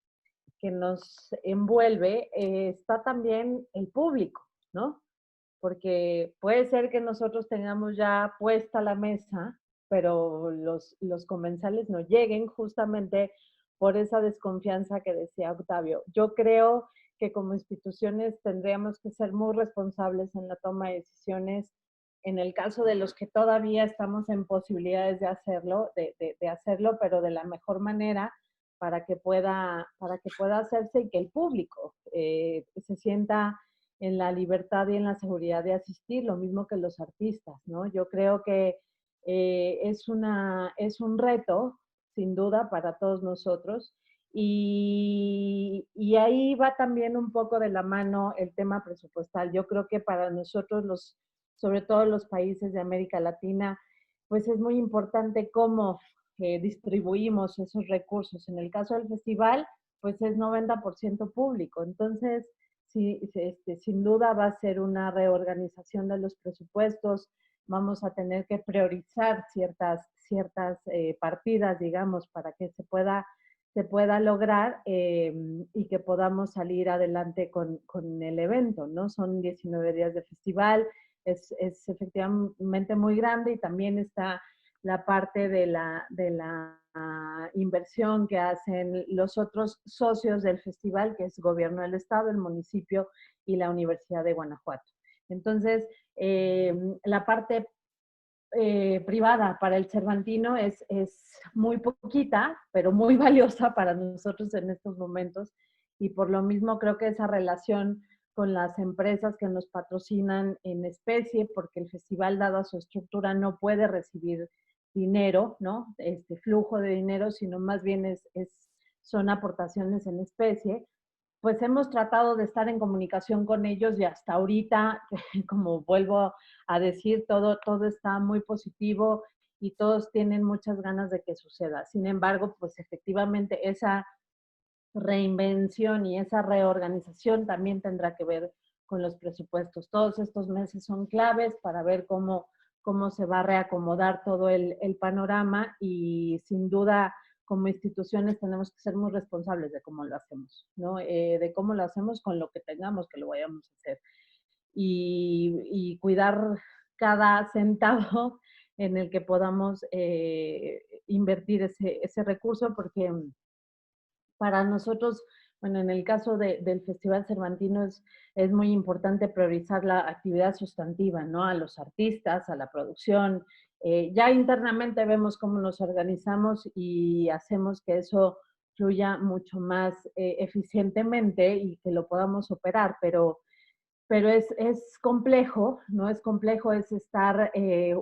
envuelve, está también el público, ¿no? Porque puede ser que nosotros tengamos ya puesta la mesa, pero los comensales no lleguen justamente por esa desconfianza que decía Octavio. Yo creo que como instituciones tendríamos que ser muy responsables en la toma de decisiones en el caso de los que todavía estamos en posibilidades de hacerlo, pero de la mejor manera para que pueda hacerse y que el público se sienta en la libertad y en la seguridad de asistir, lo mismo que los artistas, ¿no? Yo creo que es un reto, sin duda, para todos nosotros, y ahí va también un poco de la mano el tema presupuestal. Yo creo que para nosotros, sobre todo los países de América Latina, pues es muy importante cómo distribuimos esos recursos. En el caso del festival, pues es 90% público, entonces sí, sin duda va a ser una reorganización de los presupuestos, vamos a tener que priorizar ciertas partidas, digamos, para que se pueda lograr y que podamos salir adelante con el evento, ¿no? Son 19 días de festival, es efectivamente muy grande, y también está la parte de la inversión que hacen los otros socios del festival, que es Gobierno del Estado, el municipio y la Universidad de Guanajuato. Entonces, la parte privada para el Cervantino es muy poquita, pero muy valiosa para nosotros en estos momentos, y por lo mismo creo que esa relación con las empresas que nos patrocinan en especie, porque el festival, dado a su estructura, no puede recibir dinero, ¿no? Flujo de dinero, sino más bien son aportaciones en especie. Pues hemos tratado de estar en comunicación con ellos y hasta ahorita, como vuelvo a decir, todo está muy positivo y todos tienen muchas ganas de que suceda. Sin embargo, pues efectivamente esa reinvención y esa reorganización también tendrá que ver con los presupuestos. Todos estos meses son claves para ver cómo se va a reacomodar todo el panorama y sin duda como instituciones tenemos que ser muy responsables de cómo lo hacemos, ¿no? De cómo lo hacemos con lo que tengamos que lo vayamos a hacer. Y cuidar cada centavo en el que podamos invertir ese recurso, porque para nosotros, bueno, en el caso del Festival Cervantino es muy importante priorizar la actividad sustantiva, ¿no? A los artistas, a la producción. Ya internamente vemos cómo nos organizamos y hacemos que eso fluya mucho más eficientemente y que lo podamos operar, pero es complejo, ¿no? Es complejo, es estar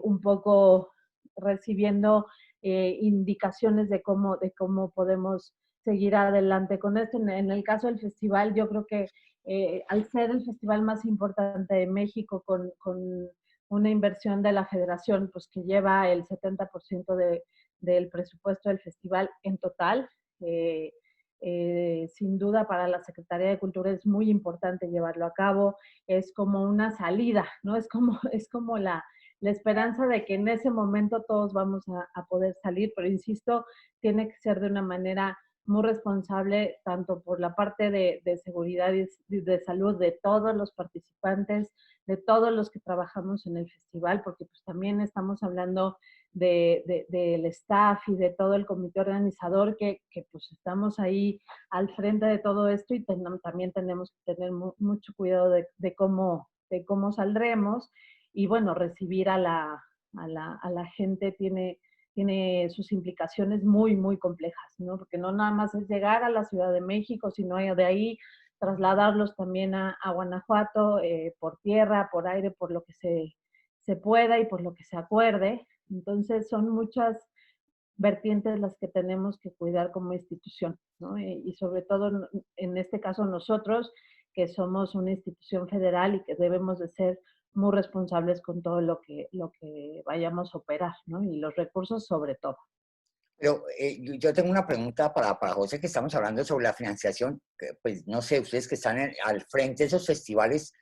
un poco recibiendo indicaciones de cómo podemos seguir adelante con esto. En el caso del festival, yo creo que al ser el festival más importante de México, con una inversión de la federación, pues que lleva el 70% del presupuesto del festival en total, sin duda para la Secretaría de Cultura es muy importante llevarlo a cabo. Es como una salida, ¿no? Es como la esperanza de que en ese momento todos vamos a poder salir, pero insisto, tiene que ser de una manera muy responsable, tanto por la parte de seguridad y de salud de todos los participantes, de todos los que trabajamos en el festival, porque pues también estamos hablando del staff y de todo el comité organizador que pues estamos ahí al frente de todo esto y también tenemos que tener mucho cuidado de cómo saldremos. Y bueno, recibir a la gente tiene sus implicaciones muy, muy complejas, ¿no? Porque no nada más es llegar a la Ciudad de México, sino de ahí trasladarlos también a Guanajuato, por tierra, por aire, por lo que se pueda y por lo que se acuerde. Entonces son muchas vertientes las que tenemos que cuidar como institución, ¿no? Y sobre todo en este caso nosotros, que somos una institución federal y que debemos de ser muy responsables con todo lo que vayamos a operar, ¿no? Y los recursos sobre todo. Pero yo tengo una pregunta para José, que estamos hablando sobre la financiación. Pues no sé, ustedes que están al frente de esos festivales,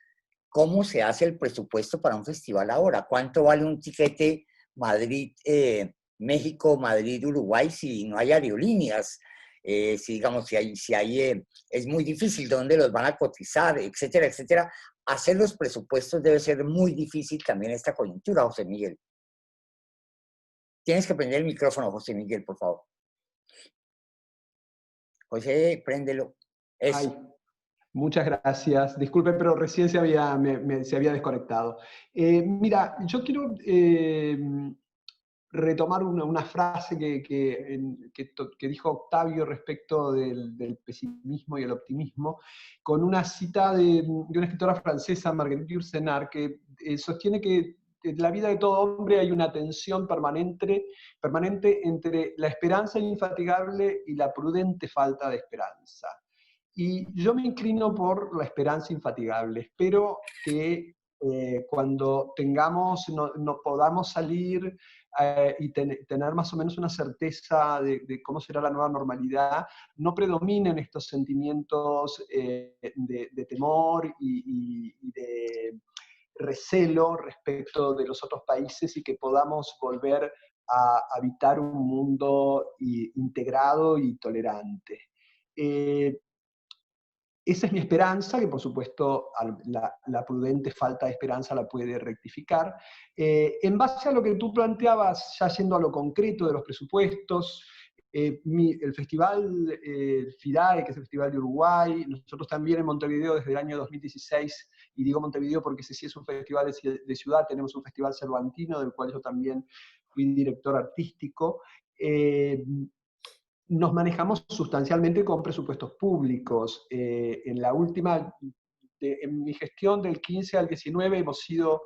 ¿cómo se hace el presupuesto para un festival ahora? ¿Cuánto vale un tiquete Madrid, México, Madrid, Uruguay si no hay aerolíneas? Si digamos, es muy difícil dónde los van a cotizar, etcétera, etcétera. Hacer los presupuestos debe ser muy difícil también en esta coyuntura, José Miguel. Tienes que prender el micrófono, José Miguel, por favor. José, préndelo. Eso. Ay, muchas gracias. Disculpen, pero recién se había desconectado. Mira, yo quiero retomar una frase que dijo Octavio respecto del pesimismo y el optimismo, con una cita de una escritora francesa, Marguerite Yourcenar, que sostiene que en la vida de todo hombre hay una tensión permanente entre la esperanza infatigable y la prudente falta de esperanza. Y yo me inclino por la esperanza infatigable. Espero que cuando no podamos salir y tener más o menos una certeza de cómo será la nueva normalidad, no predominen estos sentimientos de temor y de recelo respecto de los otros países y que podamos volver a habitar un mundo integrado y tolerante. Esa es mi esperanza, que por supuesto la prudente falta de esperanza la puede rectificar. En base a lo que tú planteabas, ya yendo a lo concreto de los presupuestos, el festival FIDAE, que es el Festival de Uruguay, nosotros también en Montevideo desde el año 2016, y digo Montevideo porque ese sí es un festival de ciudad, tenemos un festival cervantino, del cual yo también fui director artístico, nos manejamos sustancialmente con presupuestos públicos. En la última en mi gestión del 15 al 19 hemos ido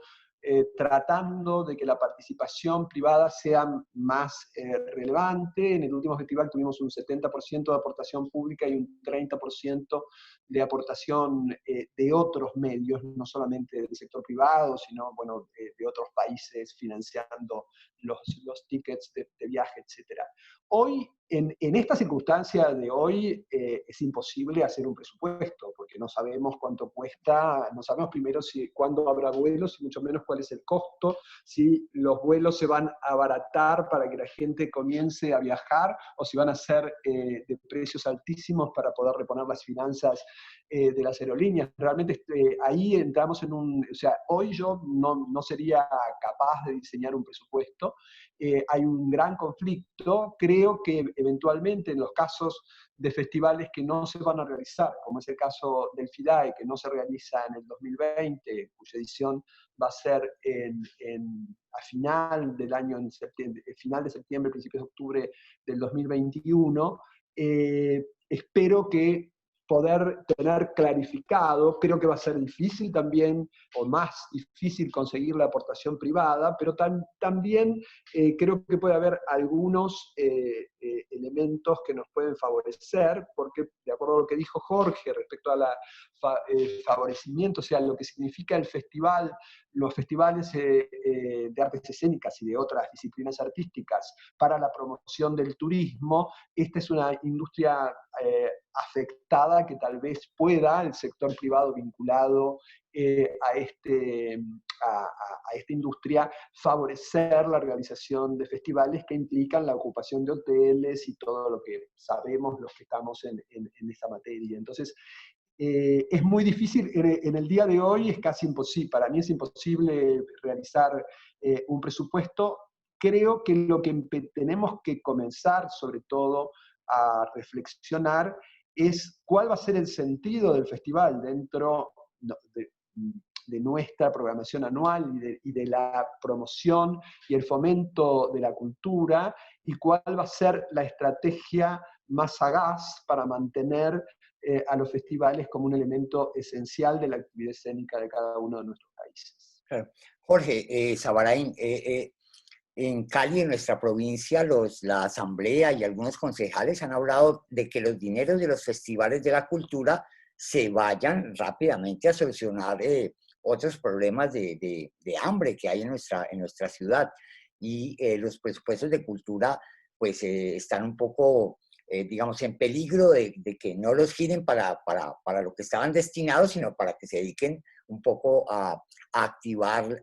tratando de que la participación privada sea más relevante. En el último festival tuvimos un 70% de aportación pública y un 30% de aportación de otros medios, no solamente del sector privado, sino bueno, de otros países financiando los tickets de viaje, etc. Hoy, en esta circunstancia de hoy, es imposible hacer un presupuesto, porque no sabemos cuánto cuesta, no sabemos primero cuándo habrá vuelos, y mucho menos cuál es el costo, si los vuelos se van a abaratar para que la gente comience a viajar, o si van a ser de precios altísimos para poder reponer las finanzas de las aerolíneas. Realmente ahí entramos en un... O sea, hoy yo no sería capaz de diseñar un presupuesto. Hay un gran conflicto. Creo que eventualmente en los casos de festivales que no se van a realizar, como es el caso del FIDAE, que no se realiza en el 2020, cuya edición va a ser a final del año, en septiembre, final de septiembre, principios de octubre del 2021, espero que poder tener clarificado, creo que va a ser difícil también, o más difícil conseguir la aportación privada, pero también creo que puede haber algunos elementos que nos pueden favorecer, porque de acuerdo a lo que dijo Jorge respecto a la favorecimiento, o sea, lo que significa el festival, los festivales de artes escénicas y de otras disciplinas artísticas para la promoción del turismo, esta es una industria afectada que tal vez pueda el sector privado vinculado a esta industria favorecer la realización de festivales que implican la ocupación de hoteles y todo lo que sabemos los que estamos en esa materia. Entonces, es muy difícil, en el día de hoy es casi imposible, para mí es imposible realizar un presupuesto. Creo que lo que tenemos que comenzar sobre todo a reflexionar es cuál va a ser el sentido del festival dentro de nuestra programación anual y de la promoción y el fomento de la cultura, y cuál va a ser la estrategia más sagaz para mantener a los festivales como un elemento esencial de la actividad escénica de cada uno de nuestros países. Claro. Jorge, Sabarain, en Cali, en nuestra provincia, la asamblea y algunos concejales han hablado de que los dineros de los festivales de la cultura se vayan rápidamente a solucionar otros problemas de hambre que hay en nuestra ciudad. Y los presupuestos de cultura pues están un poco, digamos, en peligro de que no los giren para lo que estaban destinados, sino para que se dediquen un poco a activar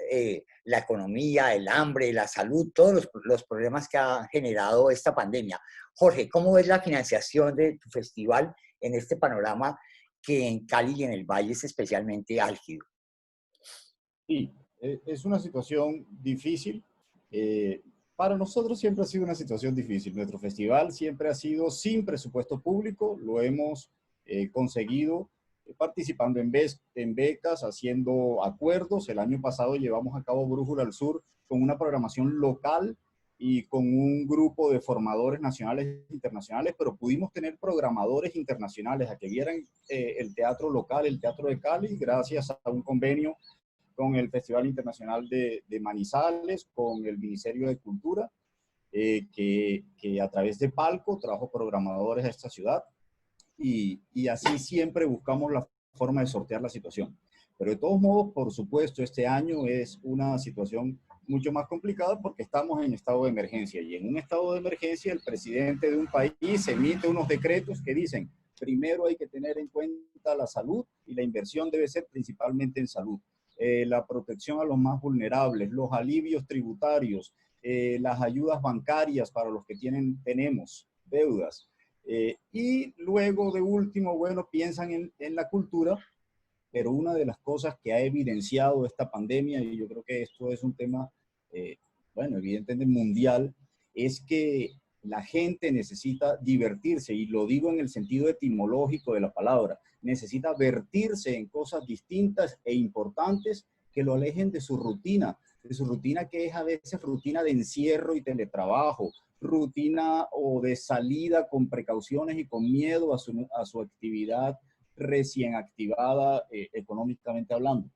la economía, el hambre, la salud, todos los problemas que ha generado esta pandemia. Jorge, ¿cómo ves la financiación de tu festival en este panorama que en Cali y en el Valle es especialmente álgido? Sí, es una situación difícil. Para nosotros siempre ha sido una situación difícil. Nuestro festival siempre ha sido sin presupuesto público. Lo hemos conseguido participando en becas, haciendo acuerdos. El año pasado llevamos a cabo Brújula al Sur con una programación local y con un grupo de formadores nacionales e internacionales, pero pudimos tener programadores internacionales a que vieran el teatro local, el Teatro de Cali, gracias a un convenio con el Festival Internacional de Manizales, con el Ministerio de Cultura, que a través de Palco trajo programadores a esta ciudad, y así siempre buscamos la forma de sortear la situación. Pero de todos modos, por supuesto, este año es una situación mucho más complicada porque estamos en estado de emergencia, y en un estado de emergencia el presidente de un país emite unos decretos que dicen: primero hay que tener en cuenta la salud, y la inversión debe ser principalmente en salud. La protección a los más vulnerables, los alivios tributarios, las ayudas bancarias para los que tenemos deudas. Y luego, de último, bueno, piensan en la cultura, pero una de las cosas que ha evidenciado esta pandemia, y yo creo que esto es un tema, bueno, evidentemente mundial, es que la gente necesita divertirse, y lo digo en el sentido etimológico de la palabra. Necesita vertirse en cosas distintas e importantes que lo alejen de su rutina que es a veces rutina de encierro y teletrabajo, rutina o de salida con precauciones y con miedo a su actividad recién activada económicamente hablando.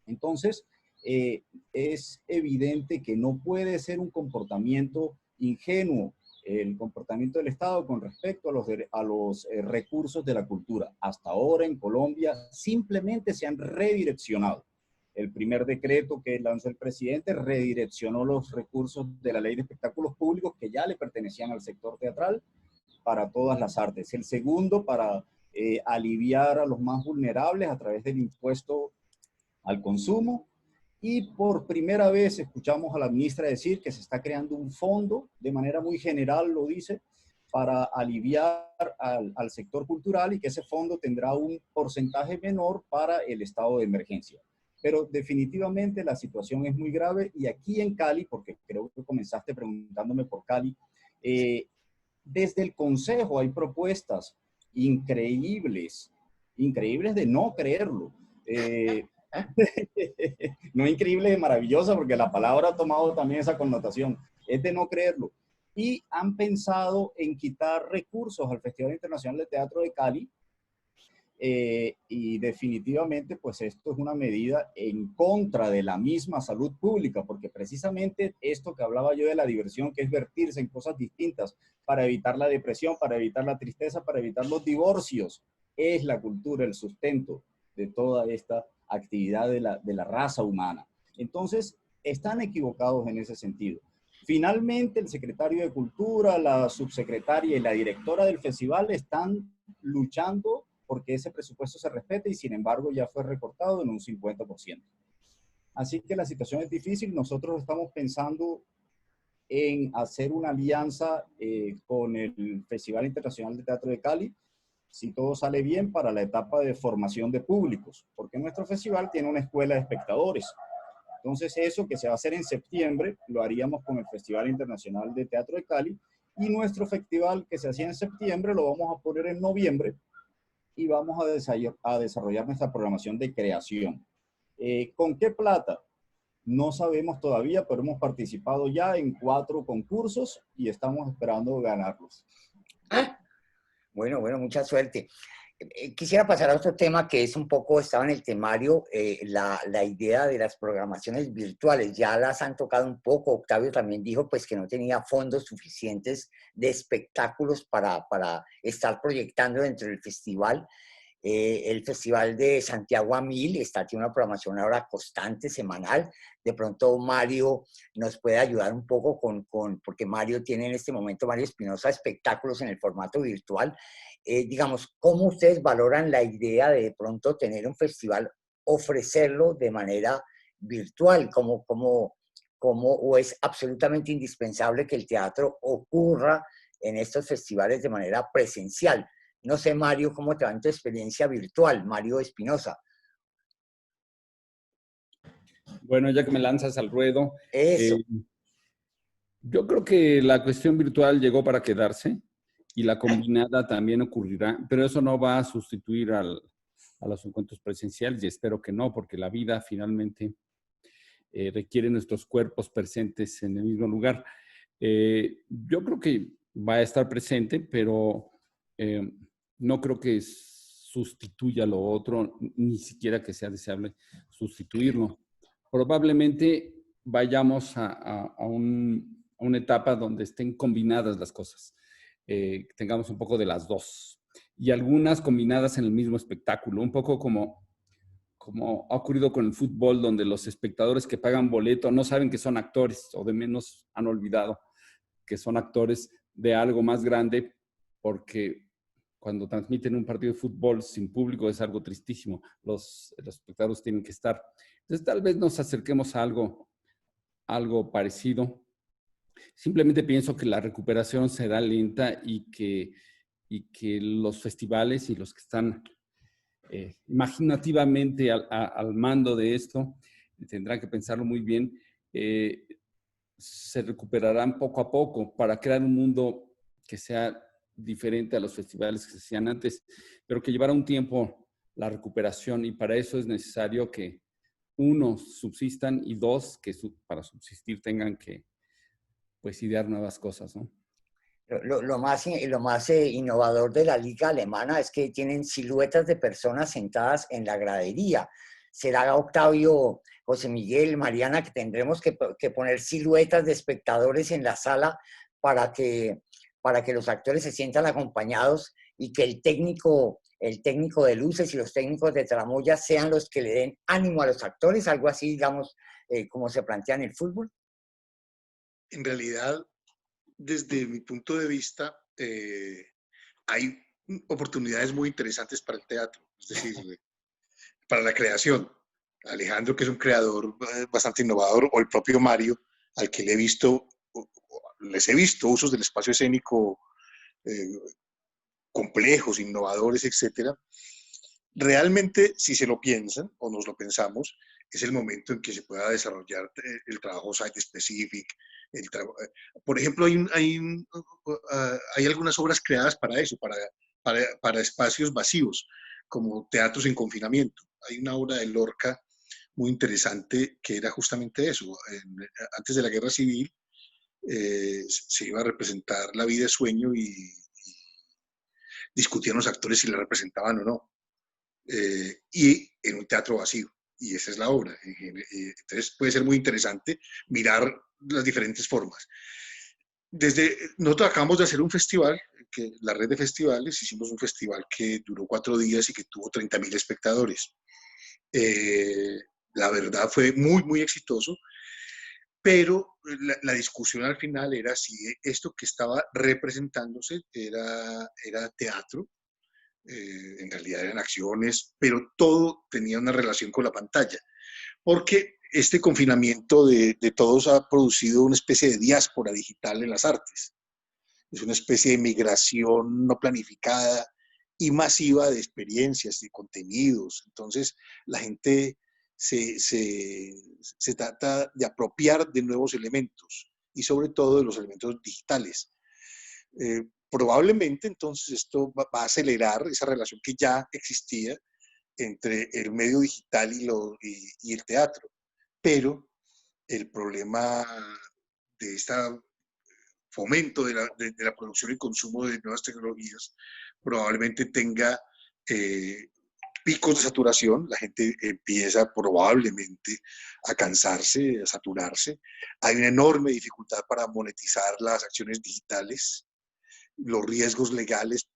Entonces, es evidente que no puede ser un comportamiento ingenuo el comportamiento del Estado con respecto a los recursos de la cultura. Hasta ahora en Colombia simplemente se han redireccionado. El primer decreto que lanzó el presidente redireccionó los recursos de la Ley de Espectáculos Públicos que ya le pertenecían al sector teatral para todas las artes. El segundo para aliviar a los más vulnerables a través del impuesto al consumo. Y por primera vez escuchamos a la ministra decir que se está creando un fondo, de manera muy general lo dice, para aliviar al sector cultural y que ese fondo tendrá un porcentaje menor para el estado de emergencia. Pero definitivamente la situación es muy grave y aquí en Cali, porque creo que comenzaste preguntándome por Cali, desde el Consejo hay propuestas increíbles, increíbles de no creerlo. No increíble y maravillosa, porque la palabra ha tomado también esa connotación, es de no creerlo. Y han pensado en quitar recursos al Festival Internacional de Teatro de Cali, y definitivamente pues esto es una medida en contra de la misma salud pública, porque precisamente esto que hablaba yo de la diversión, que es vertirse en cosas distintas para evitar la depresión, para evitar la tristeza, para evitar los divorcios, es la cultura, el sustento de toda esta actividad de la raza humana. Entonces, están equivocados en ese sentido. Finalmente, el secretario de Cultura, la subsecretaria y la directora del festival están luchando porque ese presupuesto se respete y, sin embargo, ya fue recortado en un 50%. Así que la situación es difícil. Nosotros estamos pensando en hacer una alianza con el Festival Internacional de Teatro de Cali, si todo sale bien, para la etapa de formación de públicos, porque nuestro festival tiene una escuela de espectadores. Entonces, eso que se va a hacer en septiembre, lo haríamos con el Festival Internacional de Teatro de Cali, y nuestro festival que se hacía en septiembre lo vamos a poner en noviembre y vamos a desarrollar nuestra programación de creación. ¿Con qué plata? No sabemos todavía, pero hemos participado ya en 4 concursos y estamos esperando ganarlos. Bueno, mucha suerte. Quisiera pasar a otro tema que es un poco, estaba en el temario, la idea de las programaciones virtuales. Ya las han tocado un poco. Octavio también dijo pues que no tenía fondos suficientes de espectáculos para estar proyectando dentro del festival. El Festival de Santiago a 1000 tiene una programación ahora constante, semanal. De pronto Mario nos puede ayudar un poco porque Mario tiene en este momento, Mario Espinosa, espectáculos en el formato virtual. Digamos, ¿cómo ustedes valoran la idea de pronto tener un festival, ofrecerlo de manera virtual? ¿O es absolutamente indispensable que el teatro ocurra en estos festivales de manera presencial? No sé, Mario, ¿cómo te va en tu experiencia virtual? Mario Espinosa. Bueno, ya que me lanzas al ruedo. Eso. Yo creo que la cuestión virtual llegó para quedarse y la combinada también ocurrirá, pero eso no va a sustituir a los encuentros presenciales y espero que no, porque la vida finalmente requiere nuestros cuerpos presentes en el mismo lugar. Yo creo que va a estar presente, pero no creo que sustituya lo otro, ni siquiera que sea deseable sustituirlo. Probablemente vayamos a una etapa donde estén combinadas las cosas. Tengamos un poco de las dos. Y algunas combinadas en el mismo espectáculo, un poco como ha ocurrido con el fútbol, donde los espectadores que pagan boleto no saben que son actores, o de menos han olvidado que son actores de algo más grande, porque cuando transmiten un partido de fútbol sin público es algo tristísimo. Los espectadores tienen que estar. Entonces, tal vez nos acerquemos a algo parecido. Simplemente pienso que la recuperación será lenta y que los festivales y los que están imaginativamente al mando de esto tendrán que pensarlo muy bien. Se recuperarán poco a poco para crear un mundo que sea diferente a los festivales que se hacían antes, pero que llevará un tiempo la recuperación, y para eso es necesario que, uno, subsistan, y dos, que para subsistir tengan que pues idear nuevas cosas, ¿no? Lo más innovador de la liga alemana es que tienen siluetas de personas sentadas en la gradería. Será, Octavio, José Miguel, Mariana, que tendremos que poner siluetas de espectadores en la sala para que los actores se sientan acompañados y que el técnico de luces y los técnicos de tramoya sean los que le den ánimo a los actores, algo así, digamos, como se plantea en el fútbol. En realidad, desde mi punto de vista, hay oportunidades muy interesantes para el teatro, es decir, para la creación. Alejandro, que es un creador bastante innovador, o el propio Mario, al que les he visto usos del espacio escénico complejos, innovadores, etcétera. Realmente, si se lo piensan o nos lo pensamos, es el momento en que se pueda desarrollar el trabajo site-specific. Por ejemplo, hay algunas obras creadas para eso, para espacios vacíos, como teatros en confinamiento. Hay una obra de Lorca muy interesante que era justamente eso. Antes de la Guerra Civil se iba a representar la vida de sueño y discutían los actores si la representaban o no. Y en un teatro vacío. Y esa es la obra. Entonces puede ser muy interesante mirar las diferentes formas. Nosotros acabamos de hacer un festival, la red de festivales, hicimos un festival que duró 4 días y que tuvo 30.000 espectadores. La verdad fue muy, muy exitoso, pero la discusión al final era si esto que estaba representándose era teatro, en realidad eran acciones, pero todo tenía una relación con la pantalla, porque este confinamiento de todos ha producido una especie de diáspora digital en las artes. Es una especie de migración no planificada y masiva de experiencias, de contenidos. Entonces, la gente se trata de apropiar de nuevos elementos y sobre todo de los elementos digitales. Probablemente entonces esto va a acelerar esa relación que ya existía entre el medio digital y el teatro. Pero el problema de este fomento de la producción y consumo de nuevas tecnologías probablemente tenga picos de saturación. La gente empieza probablemente a cansarse, a saturarse. Hay una enorme dificultad para monetizar las acciones digitales. Los riesgos legales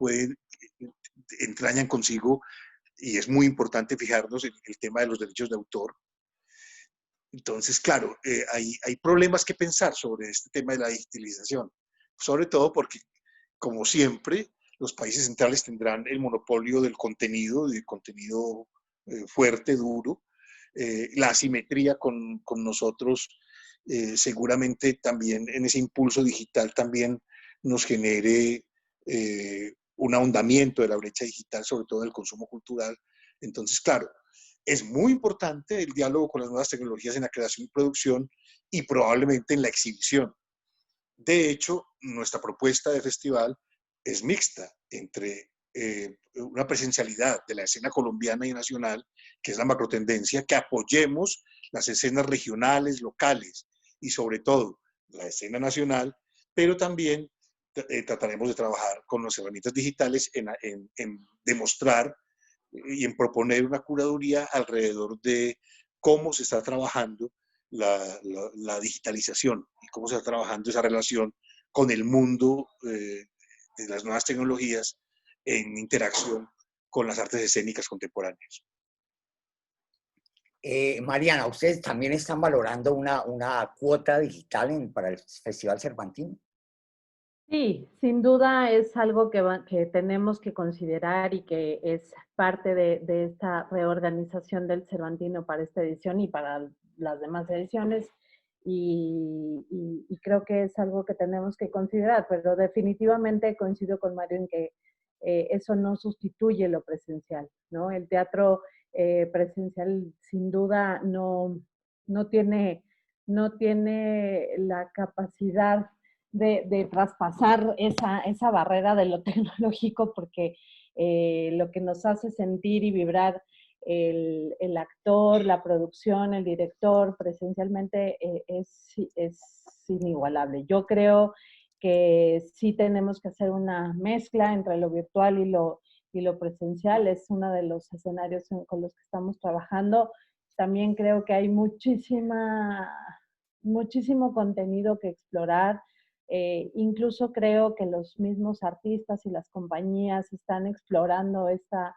entrañan consigo, y es muy importante fijarnos en el tema de los derechos de autor. Entonces, claro, hay problemas que pensar sobre este tema de la digitalización, sobre todo porque, como siempre, los países centrales tendrán el monopolio del contenido fuerte, duro. La asimetría con nosotros seguramente también en ese impulso digital también nos genere un ahondamiento de la brecha digital, sobre todo en el consumo cultural. Entonces, claro, es muy importante el diálogo con las nuevas tecnologías en la creación y producción y probablemente en la exhibición. De hecho, nuestra propuesta de festival es mixta entre una presencialidad de la escena colombiana y nacional, que es la macrotendencia, que apoyemos las escenas regionales, locales y sobre todo la escena nacional, pero también trataremos de trabajar con las herramientas digitales en demostrar y en proponer una curaduría alrededor de cómo se está trabajando la digitalización y cómo se está trabajando esa relación con el mundo de las nuevas tecnologías en interacción con las artes escénicas contemporáneas. Mariana, ¿ustedes también están valorando una cuota digital para el Festival Cervantino? Sí, sin duda es algo que tenemos que considerar y que es parte de esta reorganización del Cervantino para esta edición y para las demás ediciones. Y creo que es algo que tenemos que considerar, pero definitivamente coincido con Mario en que eso no sustituye lo presencial, ¿no? El teatro presencial sin duda no tiene la capacidad de traspasar esa barrera de lo tecnológico, porque lo que nos hace sentir y vibrar el actor, la producción, el director presencialmente es inigualable. Yo creo que sí tenemos que hacer una mezcla entre lo virtual y lo presencial. Es uno de los escenarios con los que estamos trabajando. También creo que hay muchísimo contenido que explorar. Incluso creo que los mismos artistas y las compañías están explorando esta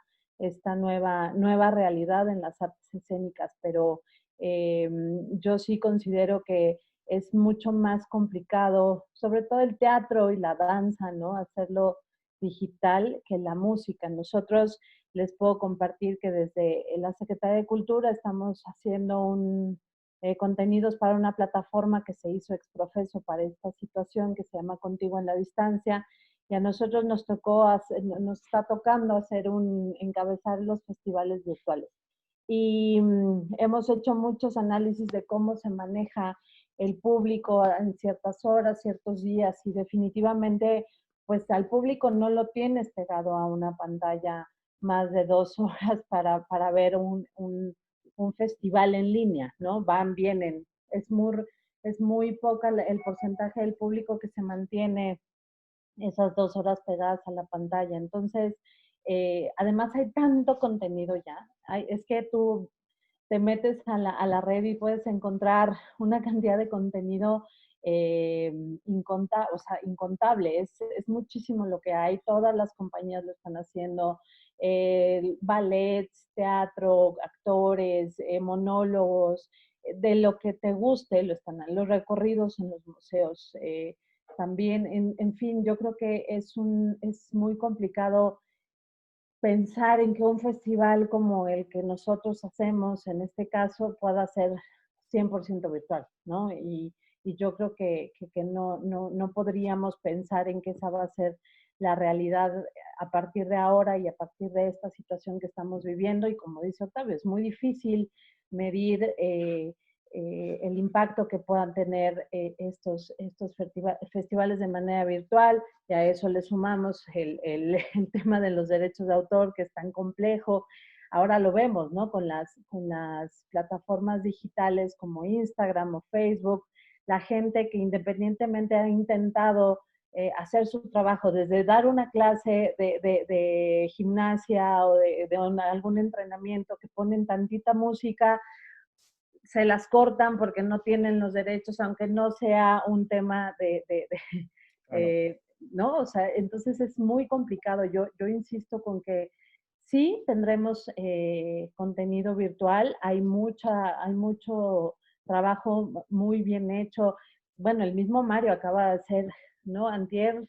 nueva realidad en las artes escénicas, pero yo sí considero que es mucho más complicado, sobre todo el teatro y la danza, ¿no? Hacerlo digital que la música. Nosotros les puedo compartir que desde la Secretaría de Cultura estamos haciendo contenidos para una plataforma que se hizo ex profeso para esta situación que se llama Contigo en la Distancia, y a nosotros nos está tocando encabezar los festivales virtuales. Y hemos hecho muchos análisis de cómo se maneja el público en ciertas horas, ciertos días, y definitivamente pues al público no lo tienes pegado a una pantalla más de 2 horas para ver un festival en línea, ¿no? Van, vienen. Es muy poca el porcentaje del público que se mantiene esas 2 horas pegadas a la pantalla. Entonces, además hay tanto contenido ya. Es que tú te metes a la red y puedes encontrar una cantidad de contenido incontable. Es muchísimo lo que hay. Todas las compañías lo están haciendo. Ballets, teatro, actores, monólogos, de lo que te guste, los recorridos en los museos. También, en fin, yo creo que es muy complicado pensar en que un festival como el que nosotros hacemos, en este caso, pueda ser 100% virtual, ¿no? Y yo creo que no podríamos pensar en que esa va a ser la realidad a partir de ahora y a partir de esta situación que estamos viviendo. Y como dice Octavio, es muy difícil medir el impacto que puedan tener estos festivales de manera virtual, y a eso le sumamos el tema de los derechos de autor, que es tan complejo. Ahora lo vemos, ¿no? Con las plataformas digitales como Instagram o Facebook, la gente que independientemente ha intentado hacer su trabajo, desde dar una clase de gimnasia o de algún entrenamiento, que ponen tantita música, se las cortan porque no tienen los derechos, aunque no sea un tema ¿no? O sea, entonces es muy complicado. Yo insisto con que sí tendremos contenido virtual, hay mucho trabajo muy bien hecho. Bueno, el mismo Mario acaba de hacer, ¿no? Antier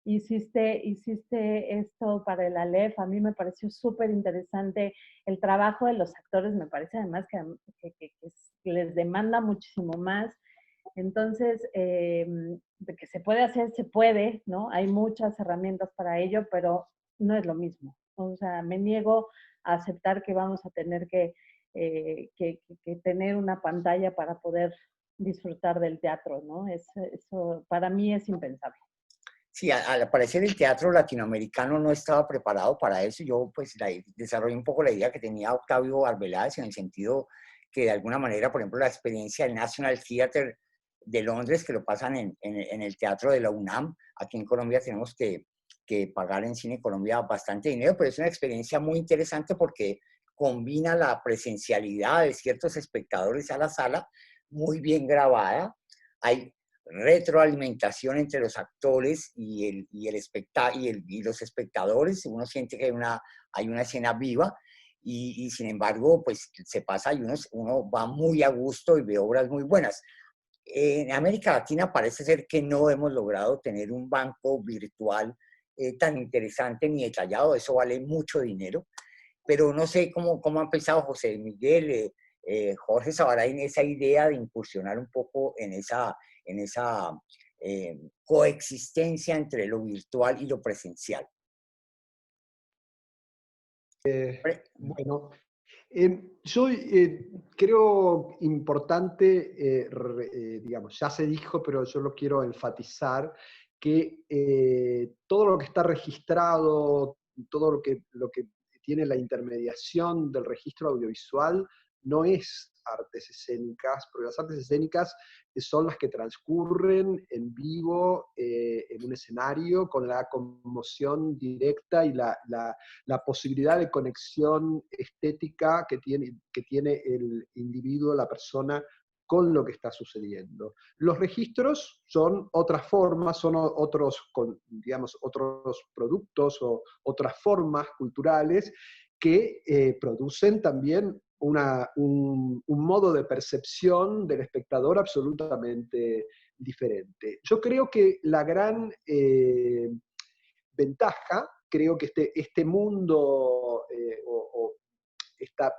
hiciste esto para el Aleph. A mí me pareció súper interesante. El trabajo de los actores me parece además que les demanda muchísimo más. Entonces, de que se puede hacer, se puede, ¿no? Hay muchas herramientas para ello, pero no es lo mismo. O sea, me niego a aceptar que vamos a tener que tener una pantalla para poder disfrutar del teatro, ¿no? Eso para mí es impensable. Sí, al parecer el teatro latinoamericano no estaba preparado para eso. Yo pues desarrollé un poco la idea que tenía Octavio Arbeláez, en el sentido que de alguna manera, por ejemplo, la experiencia del National Theatre de Londres, que lo pasan en el teatro de la UNAM, aquí en Colombia tenemos que pagar en Cine Colombia bastante dinero, pero es una experiencia muy interesante porque combina la presencialidad de ciertos espectadores a la sala, muy bien grabada. Hay retroalimentación entre los actores y los espectadores. Uno siente que hay una escena viva, y sin embargo, pues se pasa y uno va muy a gusto y ve obras muy buenas. En América Latina parece ser que no hemos logrado tener un banco virtual tan interesante ni detallado. Eso vale mucho dinero, pero no sé cómo ha pensado José Miguel, Jorge Sabaray, en esa idea de incursionar un poco en esa coexistencia entre lo virtual y lo presencial. Bueno, yo creo importante, digamos, ya se dijo, pero yo lo quiero enfatizar, que todo lo que está registrado, todo lo que tiene la intermediación del registro audiovisual, no es artes escénicas, porque las artes escénicas son las que transcurren en vivo, en un escenario, con la conmoción directa y la posibilidad de conexión estética que tiene el individuo, la persona, con lo que está sucediendo. Los registros son otras formas, son digamos, otros productos o otras formas culturales que producen también un modo de percepción del espectador absolutamente diferente. Yo creo que la gran ventaja, creo que este mundo o esta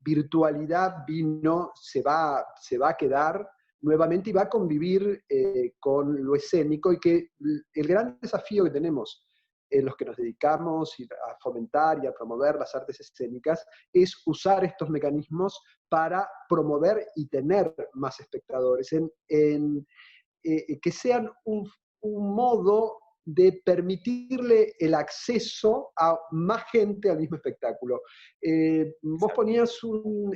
virtualidad se va a quedar nuevamente y va a convivir con lo escénico, y que el gran desafío que tenemos en los que nos dedicamos a fomentar y a promover las artes escénicas es usar estos mecanismos para promover y tener más espectadores, que sean un modo de permitirle el acceso a más gente al mismo espectáculo. Vos ponías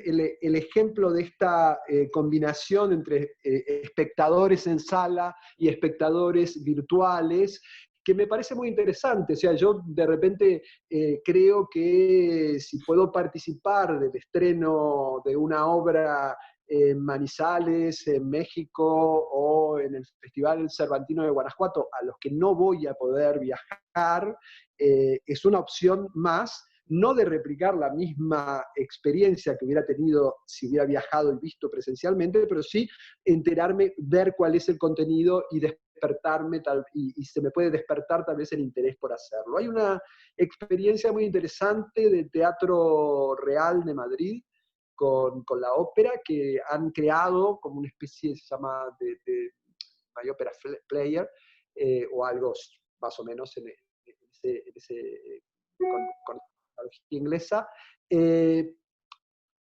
el ejemplo de esta combinación entre espectadores en sala y espectadores virtuales, que me parece muy interesante. O sea, yo de repente creo que si puedo participar del estreno de una obra en Manizales, en México, o en el Festival Cervantino de Guanajuato, a los que no voy a poder viajar, es una opción más, no de replicar la misma experiencia que hubiera tenido si hubiera viajado y visto presencialmente, pero sí enterarme, ver cuál es el contenido y despertarme, y se me puede despertar tal vez el interés por hacerlo. Hay una experiencia muy interesante de Teatro Real de Madrid, con la ópera, que han creado como una especie, se llama de My Opera Player, o algo más o menos con tecnología inglesa,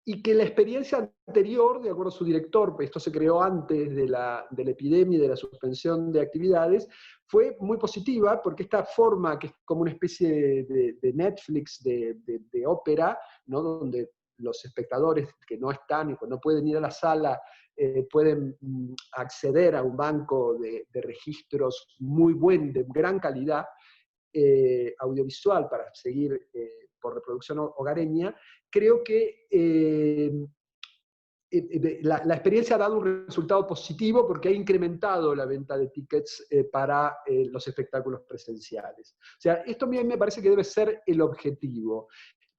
y que la experiencia anterior, de acuerdo a su director, esto se creó antes de la epidemia y de la suspensión de actividades, fue muy positiva, porque esta forma, que es como una especie de Netflix de ópera, ¿no?, donde los espectadores que no están y que no pueden ir a la sala pueden acceder a un banco de registros de gran calidad audiovisual para seguir por reproducción hogareña. Creo que la experiencia ha dado un resultado positivo, porque ha incrementado la venta de tickets para los espectáculos presenciales. O sea, esto a mí me parece que debe ser el objetivo.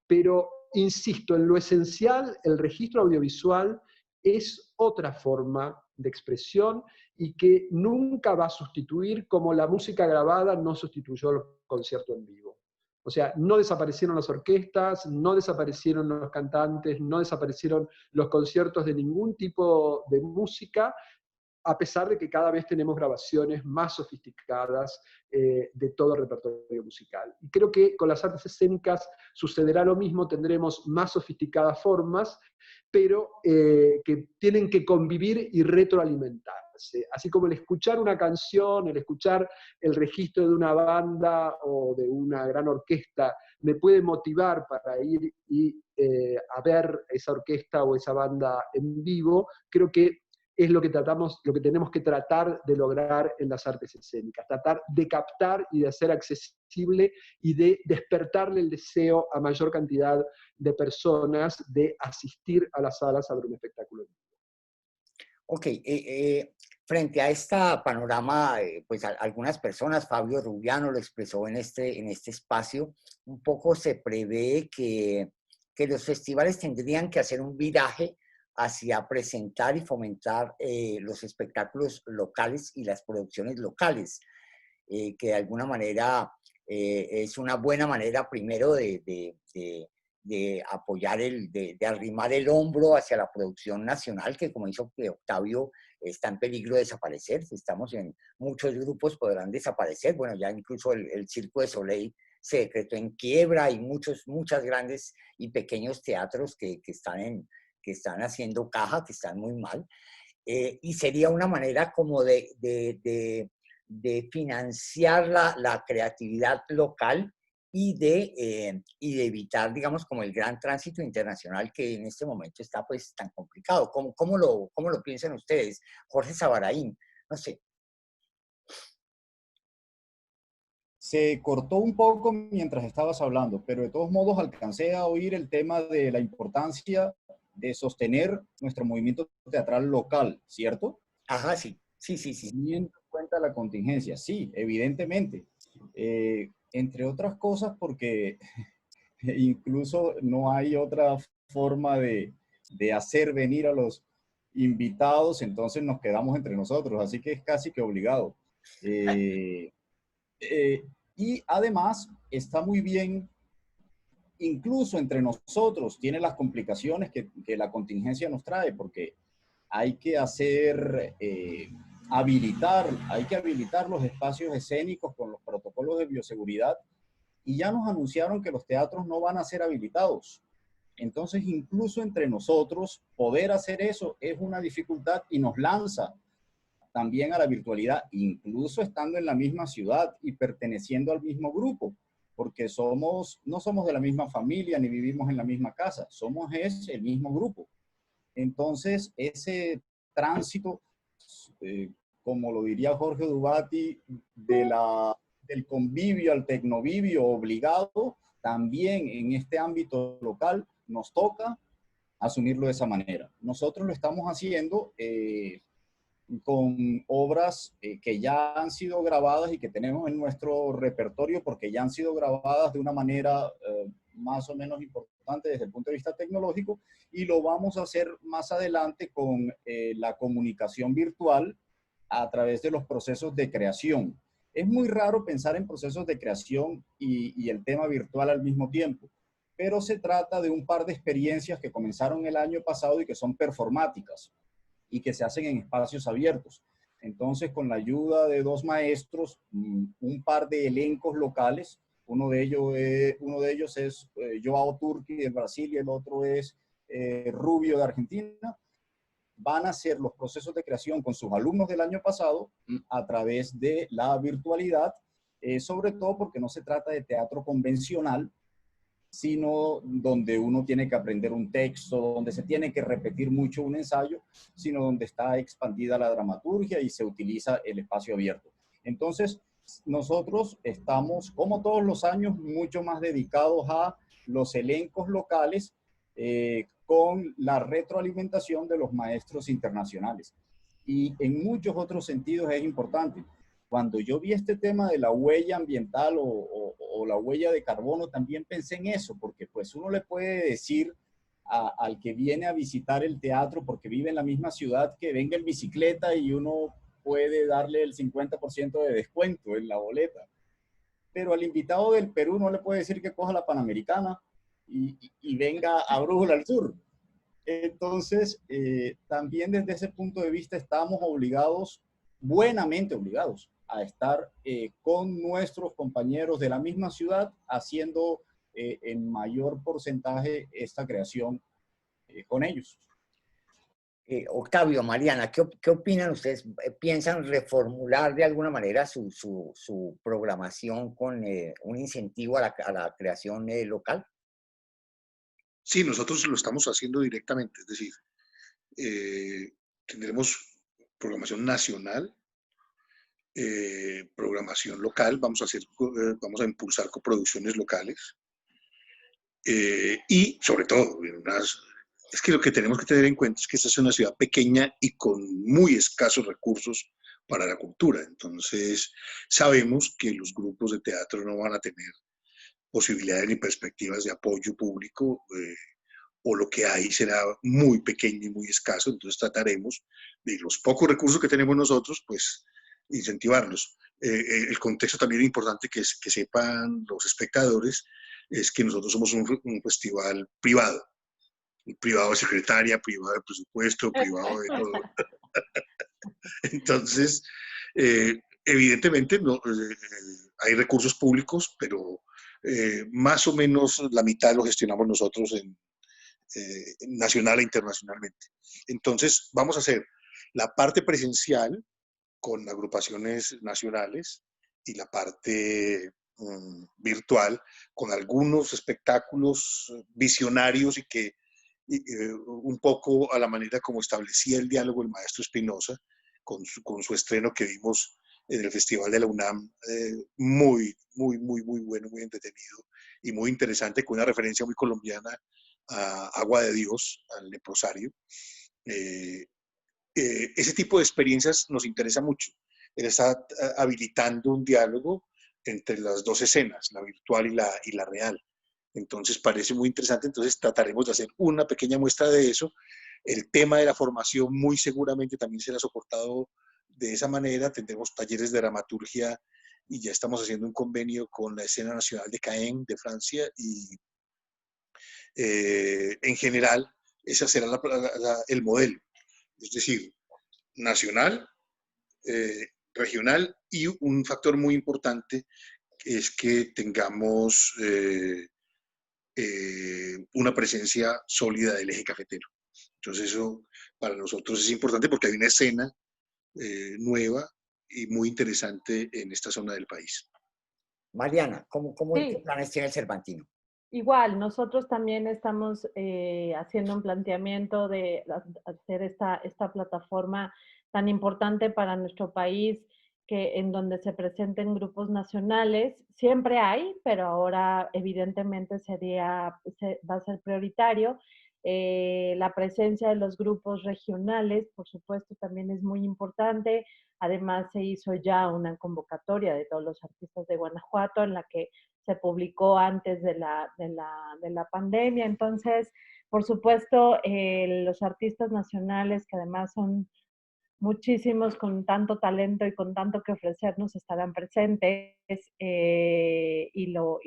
Pero, insisto, en lo esencial, el registro audiovisual es otra forma de expresión, y que nunca va a sustituir, como la música grabada no sustituyó el concierto en vivo. O sea, no desaparecieron las orquestas, no desaparecieron los cantantes, no desaparecieron los conciertos de ningún tipo de música, a pesar de que cada vez tenemos grabaciones más sofisticadas de todo el repertorio musical. Y creo que con las artes escénicas sucederá lo mismo, tendremos más sofisticadas formas, pero que tienen que convivir y retroalimentarse. Así como el escuchar una canción, el escuchar el registro de una banda o de una gran orquesta, me puede motivar para ir a ver esa orquesta o esa banda en vivo. Creo que es lo que tenemos que tratar de lograr en las artes escénicas, tratar de captar y de hacer accesible y de despertarle el deseo a mayor cantidad de personas de asistir a las salas a ver un espectáculo. Ok, frente a este panorama, pues algunas personas, Fabio Rubiano lo expresó en este espacio, un poco se prevé que los festivales tendrían que hacer un viraje hacia presentar y fomentar los espectáculos locales y las producciones locales, que de alguna manera es una buena manera primero de apoyar, de arrimar el hombro hacia la producción nacional, que como dijo Octavio, está en peligro de desaparecer. Si estamos en muchos grupos, podrán desaparecer. Bueno, ya incluso el Circo de Soleil se decretó en quiebra, y muchas grandes y pequeños teatros que están haciendo caja, que están muy mal, y sería una manera como de financiar la creatividad local y de evitar, digamos, como el gran tránsito internacional que en este momento está pues tan complicado. ¿Cómo lo piensan ustedes? Jorge Sabaraín, no sé. Se cortó un poco mientras estabas hablando, pero de todos modos alcancé a oír el tema de la importancia de sostener nuestro movimiento teatral local, ¿cierto? Ajá, sí, sí, sí, sí. Teniendo en cuenta la contingencia, sí, evidentemente. Entre otras cosas porque incluso no hay otra forma de hacer venir a los invitados, entonces nos quedamos entre nosotros, así que es casi que obligado. Eh, y además está muy bien, incluso entre nosotros, tiene las complicaciones que la contingencia nos trae, porque hay que hay que habilitar los espacios escénicos con los protocolos de bioseguridad, y ya nos anunciaron que los teatros no van a ser habilitados. Entonces, incluso entre nosotros, poder hacer eso es una dificultad y nos lanza también a la virtualidad, incluso estando en la misma ciudad y perteneciendo al mismo grupo, porque no somos de la misma familia ni vivimos en la misma casa, somos el mismo grupo. Entonces, ese tránsito, como lo diría Jorge Dubati, del convivio al tecnovivio obligado, también en este ámbito local nos toca asumirlo de esa manera. Nosotros lo estamos haciendo con obras que ya han sido grabadas y que tenemos en nuestro repertorio porque ya han sido grabadas de una manera más o menos importante desde el punto de vista tecnológico, y lo vamos a hacer más adelante con la comunicación virtual a través de los procesos de creación. Es muy raro pensar en procesos de creación y el tema virtual al mismo tiempo, pero se trata de un par de experiencias que comenzaron el año pasado y que son performáticas y que se hacen en espacios abiertos. Entonces, con la ayuda de dos maestros, un par de elencos locales, uno de ellos es Joao Turqui de Brasil y el otro es Rubio de Argentina, van a hacer los procesos de creación con sus alumnos del año pasado a través de la virtualidad, sobre todo porque no se trata de teatro convencional, sino donde uno tiene que aprender un texto, donde se tiene que repetir mucho un ensayo, sino donde está expandida la dramaturgia y se utiliza el espacio abierto. Entonces, nosotros estamos, como todos los años, mucho más dedicados a los elencos locales con la retroalimentación de los maestros internacionales. Y en muchos otros sentidos es importante. Cuando yo vi este tema de la huella ambiental o la huella de carbono, también pensé en eso, porque pues uno le puede decir al que viene a visitar el teatro porque vive en la misma ciudad que venga en bicicleta y uno puede darle el 50% de descuento en la boleta. Pero al invitado del Perú no le puede decir que coja la Panamericana y venga a Brújula al Sur. Entonces, también desde ese punto de vista estamos obligados, buenamente obligados, a estar con nuestros compañeros de la misma ciudad haciendo en mayor porcentaje esta creación con ellos. Octavio, Mariana, ¿qué opinan ustedes? ¿Piensan reformular de alguna manera su programación con un incentivo a la creación local? Sí, nosotros lo estamos haciendo directamente, es decir, tendremos programación nacional, programación local, vamos a impulsar coproducciones locales y sobre todo, es que lo que tenemos que tener en cuenta es que esta es una ciudad pequeña y con muy escasos recursos para la cultura. Entonces, sabemos que los grupos de teatro no van a tener posibilidades ni perspectivas de apoyo público, o lo que hay será muy pequeño y muy escaso. Entonces, trataremos de los pocos recursos que tenemos nosotros, pues, incentivarlos. El contexto también importante que sepan los espectadores es que nosotros somos un festival privado. Privado de secretaria, privado de presupuesto, privado de todo. Entonces, evidentemente no, hay recursos públicos, pero más o menos la mitad lo gestionamos nosotros nacional e internacionalmente. Entonces, vamos a hacer la parte presencial con agrupaciones nacionales y la parte virtual, con algunos espectáculos visionarios y que un poco a la manera como establecía el diálogo el maestro Espinosa, con su estreno que vimos en el Festival de la UNAM, muy bueno, muy entretenido y muy interesante, con una referencia muy colombiana a Agua de Dios, al leprosario. Ese tipo de experiencias nos interesa mucho. Él está habilitando un diálogo entre las dos escenas, la virtual y la real. Entonces parece muy interesante, entonces trataremos de hacer una pequeña muestra de eso. El tema de la formación muy seguramente también será soportado de esa manera. Tendremos talleres de dramaturgia y ya estamos haciendo un convenio con la Escena Nacional de Caen, de Francia, y en general ese será el modelo. Es decir, nacional, regional, y un factor muy importante es que tengamos una presencia sólida del eje cafetero. Entonces eso para nosotros es importante porque hay una escena nueva y muy interesante en esta zona del país. Mariana, ¿qué Sí. planes tiene el Cervantino? Igual, nosotros también estamos haciendo un planteamiento de hacer esta plataforma tan importante para nuestro país, que en donde se presenten grupos nacionales. Siempre hay, pero ahora evidentemente va a ser prioritario. La presencia de los grupos regionales, por supuesto, también es muy importante. Además, se hizo ya una convocatoria de todos los artistas de Guanajuato en la que se publicó antes de la pandemia. Entonces, por supuesto, los artistas nacionales, que además son muchísimos con tanto talento y con tanto que ofrecernos, estarán presentes, y lo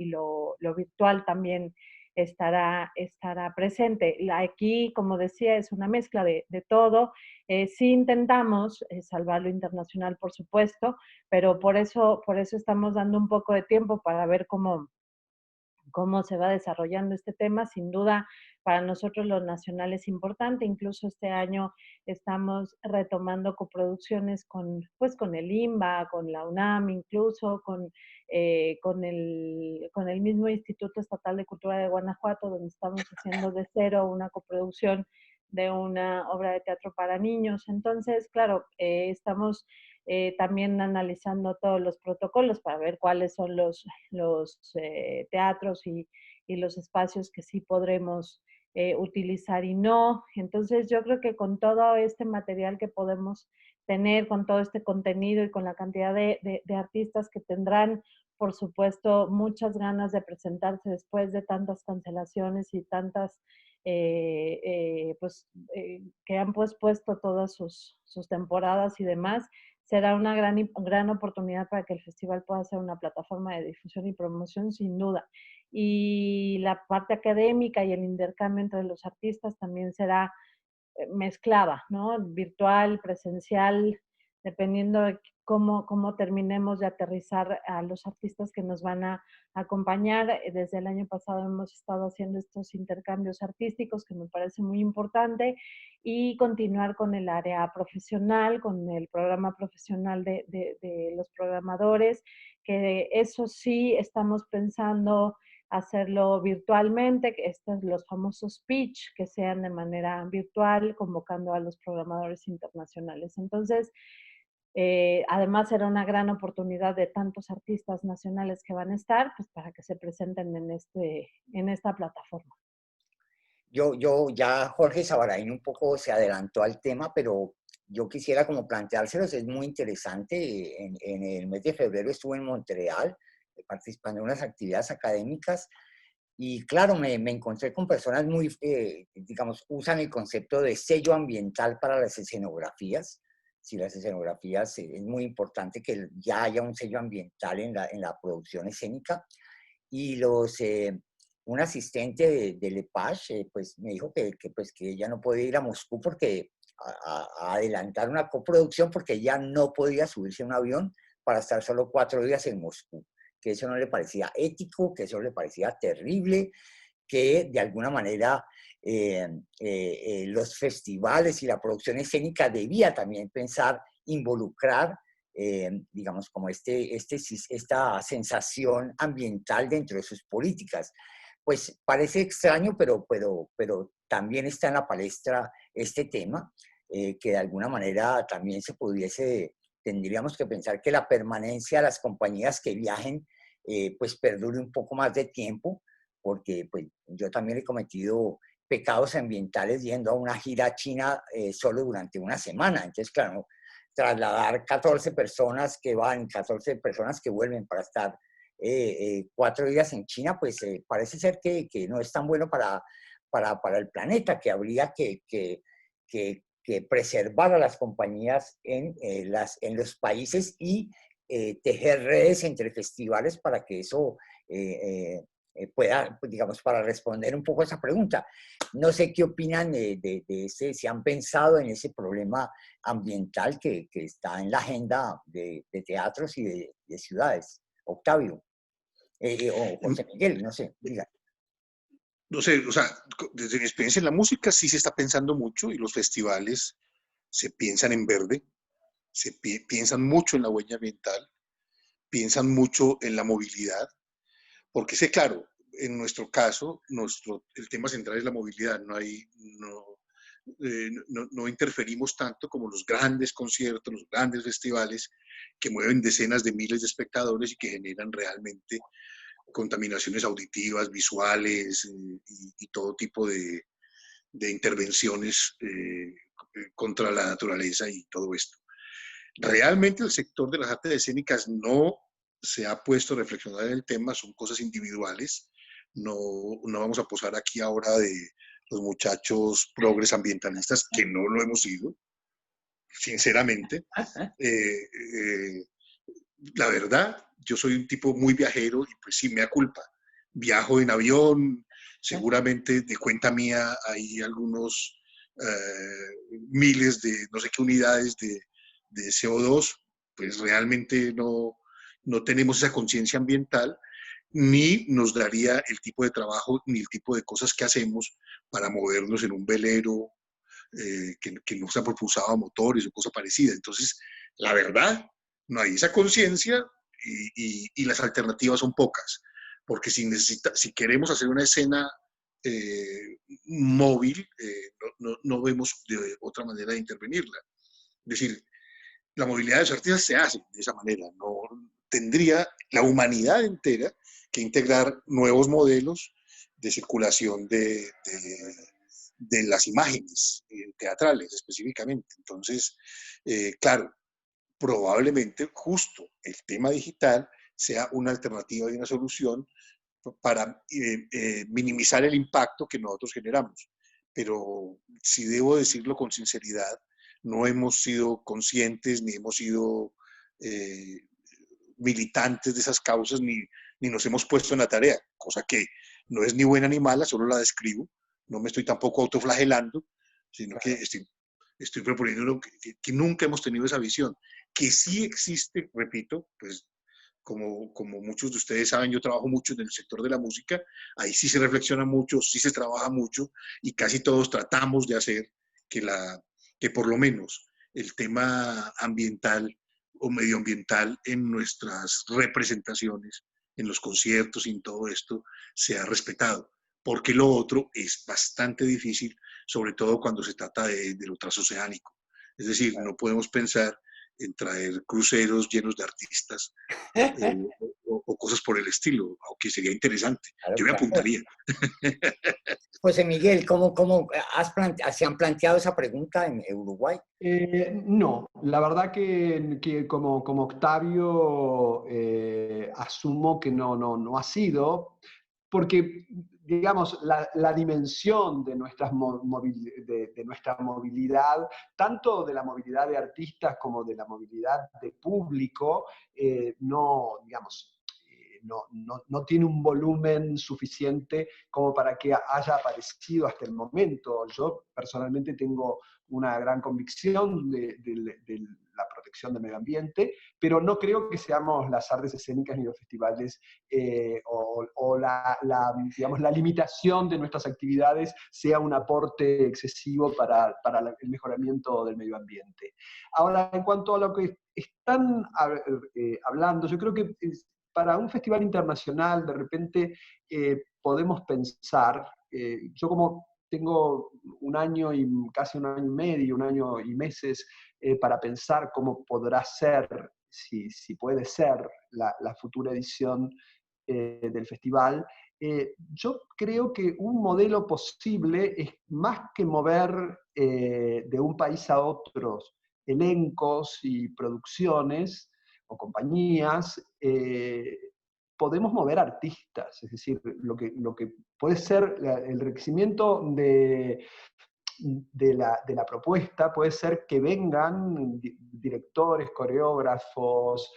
virtual también estará presente. Aquí, como decía, es una mezcla de todo. Sí intentamos salvar lo internacional, por supuesto, pero por eso estamos dando un poco de tiempo para ver cómo se va desarrollando este tema. Sin duda, para nosotros lo nacional es importante. Incluso este año estamos retomando coproducciones con el IMBA, con la UNAM, incluso con el mismo Instituto Estatal de Cultura de Guanajuato, donde estamos haciendo de cero una coproducción de una obra de teatro para niños. Entonces, claro, estamos también analizando todos los protocolos para ver cuáles son los teatros y los espacios que sí podremos utilizar y no. Entonces yo creo que con todo este material que podemos tener, con todo este contenido y con la cantidad de artistas que tendrán, por supuesto, muchas ganas de presentarse después de tantas cancelaciones y tantas que han pospuesto todas sus temporadas y demás, será una gran oportunidad para que el festival pueda ser una plataforma de difusión y promoción, sin duda. Y la parte académica y el intercambio entre los artistas también será mezclada, ¿no? Virtual, presencial, dependiendo de cómo terminemos de aterrizar a los artistas que nos van a acompañar. Desde el año pasado hemos estado haciendo estos intercambios artísticos, que me parece muy importante, y continuar con el área profesional, con el programa profesional de los programadores, que eso sí estamos pensando hacerlo virtualmente, que estos los famosos pitch, que sean de manera virtual, convocando a los programadores internacionales. Entonces, además será una gran oportunidad de tantos artistas nacionales que van a estar, pues para que se presenten en esta plataforma. Yo ya Jorge Sabarain un poco se adelantó al tema, pero yo quisiera como planteárselos, es muy interesante. En el mes de febrero estuve en Montreal participando en unas actividades académicas y claro, me encontré con personas muy, digamos, usan el concepto de sello ambiental para las escenografías. Si las escenografías, es muy importante que ya haya un sello ambiental en la producción escénica. Y un asistente de Lepage pues me dijo que ella no podía ir a Moscú porque a adelantar una coproducción porque ella no podía subirse a un avión para estar solo 4 días en Moscú, que eso no le parecía ético, que eso le parecía terrible, que de alguna manera los festivales y la producción escénica debía también pensar, involucrar digamos, como esta sensación ambiental dentro de sus políticas. Pues parece extraño, pero también está en la palestra este tema, que de alguna manera también tendríamos que pensar que la permanencia de las compañías que viajen, pues perdure un poco más de tiempo, porque pues, yo también he cometido pecados ambientales yendo a una gira china solo durante una semana. Entonces, claro, trasladar 14 personas que van, 14 personas que vuelven para estar 4 días en China, pues parece ser que no es tan bueno para el planeta, que habría que preservar a las compañías en los países y tejer redes entre festivales para que eso pueda, digamos, para responder un poco a esa pregunta. No sé qué opinan si han pensado en ese problema ambiental que está en la agenda de teatros y de ciudades. Octavio, o José Miguel, no sé, diga. No sé, o sea, desde mi experiencia en la música sí se está pensando mucho y los festivales se piensan en verde, piensan mucho en la huella ambiental, piensan mucho en la movilidad, porque sé, claro, en nuestro caso, el tema central es la movilidad, no interferimos tanto como los grandes conciertos, los grandes festivales que mueven decenas de miles de espectadores y que generan realmente contaminaciones auditivas, visuales y todo tipo de intervenciones contra la naturaleza y todo esto. Realmente el sector de las artes escénicas no se ha puesto a reflexionar en el tema, son cosas individuales. No vamos a posar aquí ahora de los muchachos progres ambientalistas, que no lo hemos sido, sinceramente. La verdad, yo soy un tipo muy viajero y pues sí, me da culpa. Viajo en avión, seguramente de cuenta mía hay algunos miles de no sé qué unidades de CO2, pues realmente no tenemos esa conciencia ambiental, ni nos daría el tipo de trabajo ni el tipo de cosas que hacemos para movernos en un velero que no se ha propulsado a motores o cosa parecida. Entonces, la verdad, no hay esa conciencia y las alternativas son pocas, porque si queremos hacer una escena móvil, no vemos de otra manera de intervenirla. Es decir, la movilidad de los artistas se hace de esa manera. No tendría la humanidad entera que integrar nuevos modelos de circulación de las imágenes teatrales específicamente. Entonces, claro, probablemente justo el tema digital sea una alternativa y una solución para minimizar el impacto que nosotros generamos. Pero si debo decirlo con sinceridad, no hemos sido conscientes ni hemos sido militantes de esas causas ni nos hemos puesto en la tarea, cosa que no es ni buena ni mala, solo la describo. No me estoy tampoco autoflagelando, sino que estoy proponiendo que nunca hemos tenido esa visión. Que sí existe, repito, pues como muchos de ustedes saben, yo trabajo mucho en el sector de la música, ahí sí se reflexiona mucho, sí se trabaja mucho y casi todos tratamos de hacer que por lo menos el tema ambiental o medioambiental en nuestras representaciones, en los conciertos y en todo esto, sea respetado. Porque lo otro es bastante difícil, sobre todo cuando se trata de lo transoceánico. Es decir, no podemos pensar en traer cruceros llenos de artistas o cosas por el estilo, aunque sería interesante. Claro, Yo me apuntaría. José Miguel, ¿se han planteado esa pregunta en Uruguay? No, la verdad que como Octavio asumo que no ha sido, porque, digamos, la dimensión de nuestra movilidad, tanto de la movilidad de artistas como de la movilidad de público, no tiene un volumen suficiente como para que haya aparecido hasta el momento. Yo personalmente tengo una gran convicción de la protección del medio ambiente, pero no creo que seamos las artes escénicas ni los festivales o digamos, la limitación de nuestras actividades sea un aporte excesivo para el mejoramiento del medio ambiente. Ahora, en cuanto a lo que están hablando, yo creo que para un festival internacional, de repente, podemos pensar, yo como tengo un año y casi un año y medio, un año y meses para pensar cómo podrá ser, si puede ser, la futura edición del festival. Yo creo que un modelo posible es más que mover de un país a otros elencos y producciones o compañías, podemos mover artistas, es decir, lo que puede ser el enriquecimiento de la propuesta puede ser que vengan directores, coreógrafos,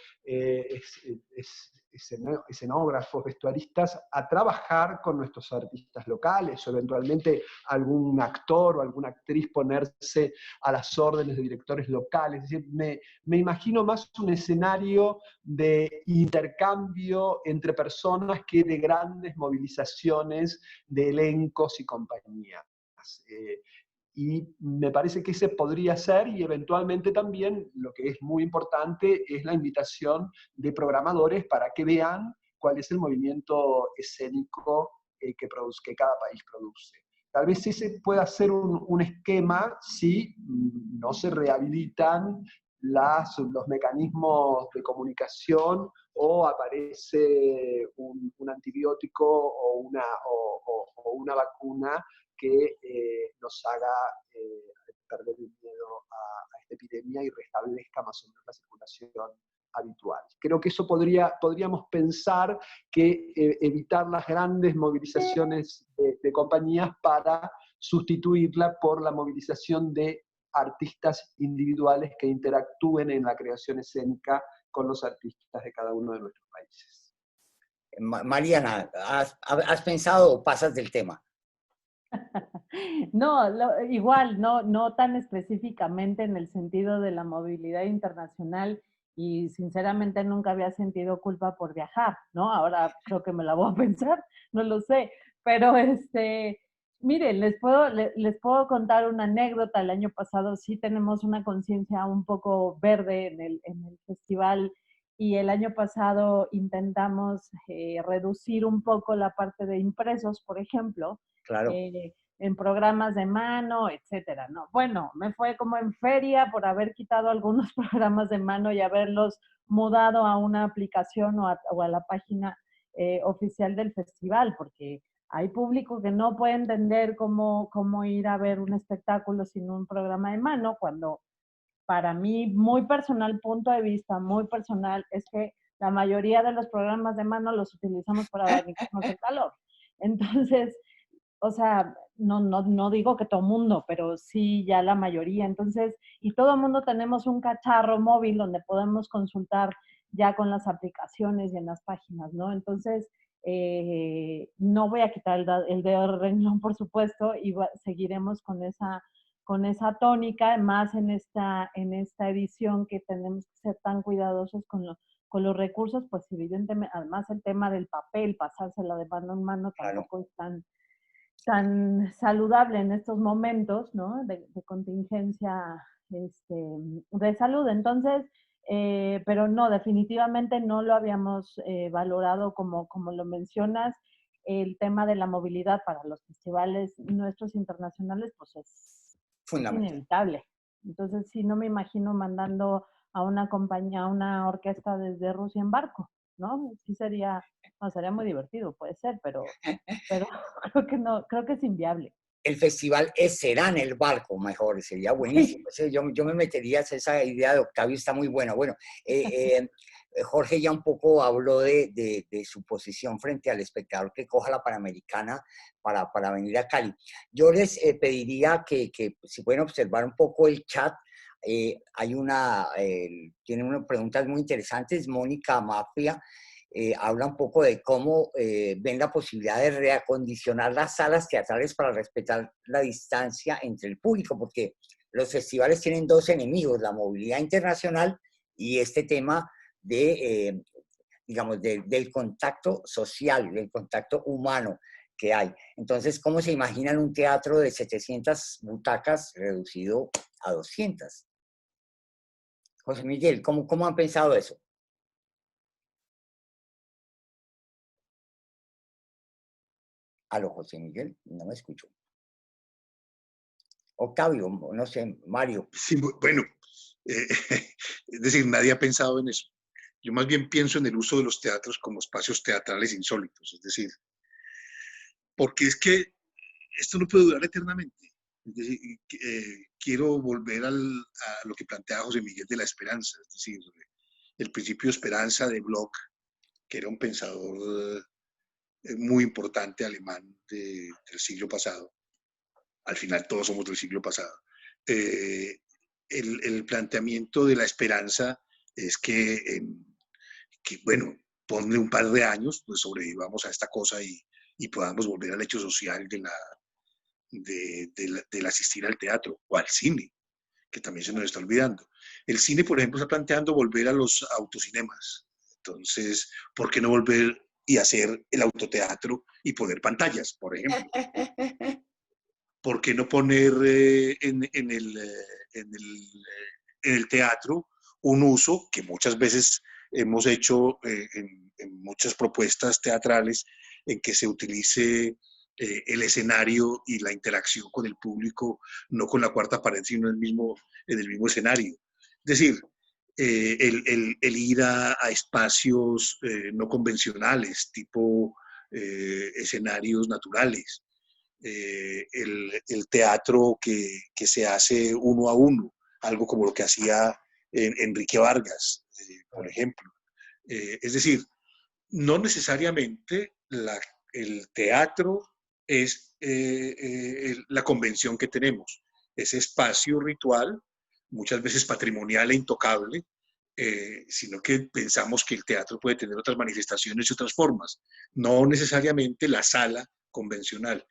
escenógrafos, vestuaristas a trabajar con nuestros artistas locales, o eventualmente algún actor o alguna actriz ponerse a las órdenes de directores locales. Es decir, me imagino más un escenario de intercambio entre personas que de grandes movilizaciones de elencos y compañías. Y me parece que ese podría ser, y eventualmente también lo que es muy importante es la invitación de programadores para que vean cuál es el movimiento escénico que cada país produce. Tal vez ese pueda ser un esquema si no se rehabilitan los mecanismos de comunicación o aparece un antibiótico o una vacuna que nos haga perder el miedo a esta epidemia y restablezca más o menos la circulación habitual. Creo que eso podríamos pensar que evitar las grandes movilizaciones de compañías para sustituirla por la movilización de artistas individuales que interactúen en la creación escénica con los artistas de cada uno de nuestros países. Mariana, ¿has pensado o pasas del tema? No, igual, no tan específicamente en el sentido de la movilidad internacional, y sinceramente nunca había sentido culpa por viajar, ¿no? Ahora creo que me la voy a pensar, no lo sé, pero miren, les puedo contar una anécdota. El año pasado sí tenemos una conciencia un poco verde en el festival, y el año pasado intentamos reducir un poco la parte de impresos, por ejemplo, Claro. En programas de mano, etcétera, ¿no? Bueno, me fue como en feria por haber quitado algunos programas de mano y haberlos mudado a una aplicación o a la página oficial del festival, porque hay público que no puede entender cómo ir a ver un espectáculo sin un programa de mano, cuando para mí, muy personal, punto de vista muy personal, es que la mayoría de los programas de mano los utilizamos para abanicarnos el calor. Entonces, o sea, no digo que todo mundo, pero sí ya la mayoría. Entonces, y todo el mundo tenemos un cacharro móvil donde podemos consultar ya con las aplicaciones y en las páginas, ¿no? Entonces, no voy a quitar el dedo del renglón, por supuesto, y seguiremos con esa tónica, más en esta edición que tenemos que ser tan cuidadosos con los recursos, pues evidentemente, además el tema del papel, pasársela de mano en mano, tampoco es tan saludable en estos momentos, ¿no? De contingencia de salud. Entonces, pero no, definitivamente no lo habíamos valorado como lo mencionas. El tema de la movilidad para los festivales nuestros internacionales, pues es inevitable. Entonces, sí, no me imagino mandando a una compañía, a una orquesta desde Rusia en barco, ¿no? Sí sería muy divertido, puede ser, pero creo que no, creo que es inviable. El festival será en el barco, mejor, sería buenísimo. Sí. Yo me metería, esa idea de Octavio está muy buena. Bueno, Jorge ya un poco habló de su posición frente al espectador que coja la Panamericana para venir a Cali. Yo les pediría que si pueden observar un poco el chat, tiene unas preguntas muy interesantes. Mónica Mafia habla un poco de cómo ven la posibilidad de reacondicionar las salas teatrales para respetar la distancia entre el público, porque los festivales tienen dos enemigos, la movilidad internacional y este tema de, digamos, del contacto social, del contacto humano que hay. Entonces, ¿cómo se imaginan un teatro de 700 butacas reducido a 200? José Miguel, ¿cómo han pensado eso? Aló, José Miguel, no me escucho. Octavio, no sé, Mario. Sí, bueno, eh, es decir, nadie ha pensado en eso. Yo más bien pienso en el uso de los teatros como espacios teatrales insólitos, es decir, porque es que esto no puede durar eternamente. Es decir, quiero volver a lo que plantea José Miguel de la esperanza, es decir, el principio de esperanza de Bloch, que era un pensador muy importante alemán del siglo pasado. Al final todos somos del siglo pasado. El planteamiento de la esperanza es que, bueno, ponle un par de años, pues sobrevivamos a esta cosa y podamos volver al hecho social del asistir al teatro o al cine, que también se nos está olvidando. El cine, por ejemplo, está planteando volver a los autocinemas. Entonces, ¿por qué no volver y hacer el autoteatro y poner pantallas, por ejemplo? ¿Por qué no poner en el teatro un uso que muchas veces hemos hecho en muchas propuestas teatrales en que se utilice el escenario y la interacción con el público, no con la cuarta pared, sino en el mismo escenario? Es decir, el ir a espacios no convencionales, tipo escenarios naturales, el teatro que se hace uno a uno, algo como lo que hacía Enrique Vargas, por ejemplo. Es decir, no necesariamente el teatro es la convención que tenemos, ese espacio ritual, muchas veces patrimonial e intocable, sino que pensamos que el teatro puede tener otras manifestaciones y otras formas, no necesariamente la sala convencional.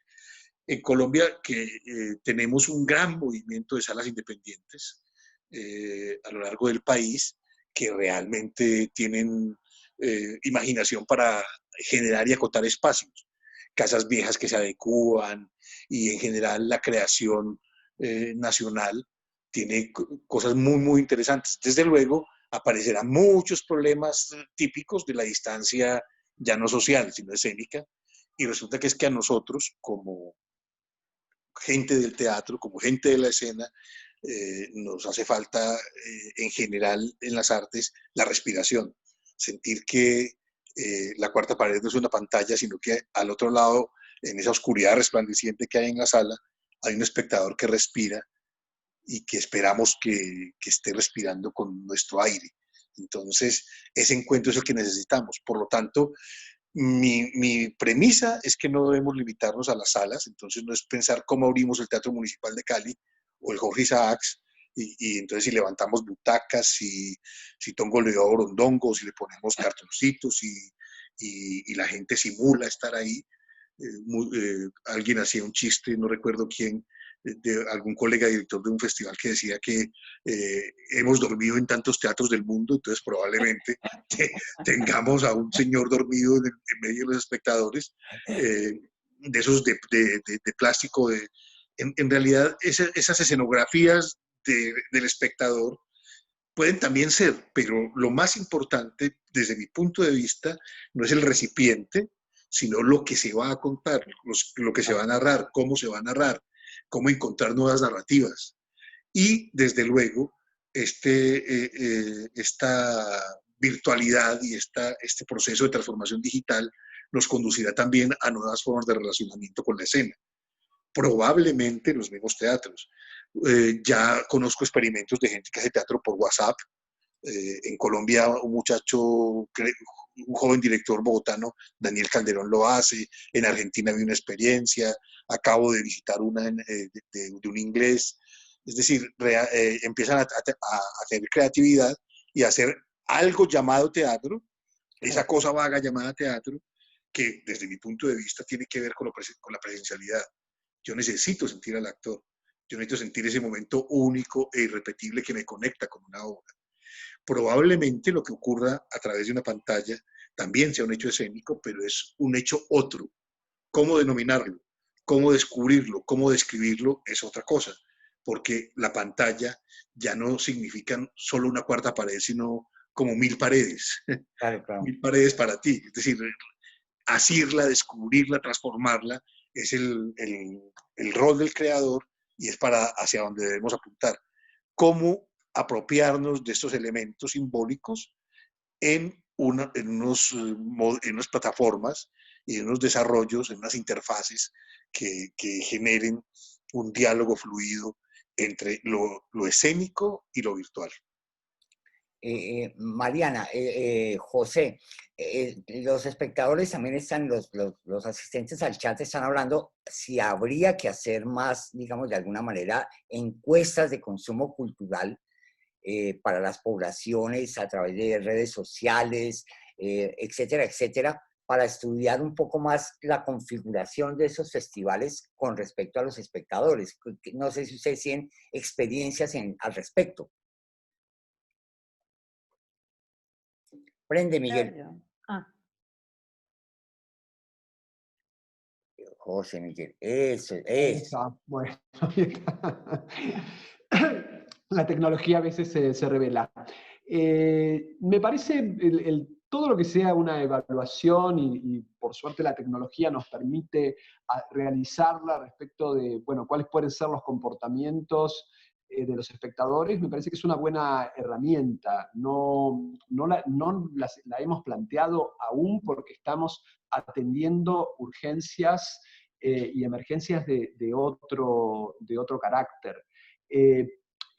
En Colombia, que tenemos un gran movimiento de salas independientes a lo largo del país, que realmente tienen imaginación para generar y acotar espacios, casas viejas que se adecúan y en general la creación nacional tiene cosas muy, muy interesantes. Desde luego, aparecerán muchos problemas típicos de la distancia ya no social, sino escénica, y resulta que es que a nosotros, como gente del teatro, como gente de la escena, nos hace falta en general en las artes la respiración, sentir que la cuarta pared no es una pantalla, sino que al otro lado, en esa oscuridad resplandeciente que hay en la sala, hay un espectador que respira y que esperamos que esté respirando con nuestro aire. Entonces, ese encuentro es el que necesitamos. Por lo tanto, mi premisa es que no debemos limitarnos a las salas, entonces no es pensar cómo abrimos el Teatro Municipal de Cali o el Jorge Isaacs, y entonces si levantamos butacas, si Tongo le da borondongo, si le ponemos cartoncitos y la gente simula estar ahí. Alguien hacía un chiste, no recuerdo quién, de algún colega director de un festival que decía que hemos dormido en tantos teatros del mundo, entonces probablemente tengamos a un señor dormido en medio de los espectadores, de esos de plástico. En realidad, esas escenografías del espectador pueden también ser, pero lo más importante desde mi punto de vista no es el recipiente, sino lo que se va a contar, lo que se va a narrar, cómo se va a narrar, cómo encontrar nuevas narrativas. Y desde luego, esta virtualidad y este proceso de transformación digital nos conducirá también a nuevas formas de relacionamiento con la escena, probablemente en los mismos teatros. Ya conozco experimentos de gente que hace teatro por WhatsApp. En Colombia, un muchacho, un joven director bogotano, Daniel Calderón, lo hace. En Argentina vi una experiencia. Acabo de visitar una de un inglés. Es decir, empiezan a tener creatividad y a hacer algo llamado teatro Esa cosa vaga llamada teatro, que desde mi punto de vista tiene que ver con la presencialidad. Yo necesito sentir al actor, yo necesito sentir ese momento único e irrepetible que me conecta con una obra. Probablemente lo que ocurra a través de una pantalla también sea un hecho escénico, pero es un hecho otro. ¿Cómo denominarlo? ¿Cómo descubrirlo? ¿Cómo describirlo? Es otra cosa, porque la pantalla ya no significa solo una cuarta pared, sino como 1000 paredes. Claro, claro. 1000 paredes para ti. Es decir, asirla, descubrirla, transformarla, es el rol del creador y es para hacia donde debemos apuntar. ¿Cómo apropiarnos de estos elementos simbólicos en unas plataformas y en unos desarrollos, en unas interfaces que generen un diálogo fluido entre lo escénico y lo virtual? Mariana, José, los espectadores también están, los asistentes al chat están hablando si habría que hacer más, digamos, de alguna manera, encuestas de consumo cultural para las poblaciones a través de redes sociales, etcétera, etcétera, para estudiar un poco más la configuración de esos festivales con respecto a los espectadores. No sé si ustedes tienen experiencias al respecto. Prende, Miguel. José Miguel, eso es. Bueno, la tecnología a veces se revela. Me parece todo lo que sea una evaluación y por suerte la tecnología nos permite realizarla respecto de, bueno, cuáles pueden ser los comportamientos de los espectadores, me parece que es una buena herramienta. No la hemos planteado aún porque estamos atendiendo urgencias y emergencias de otro carácter.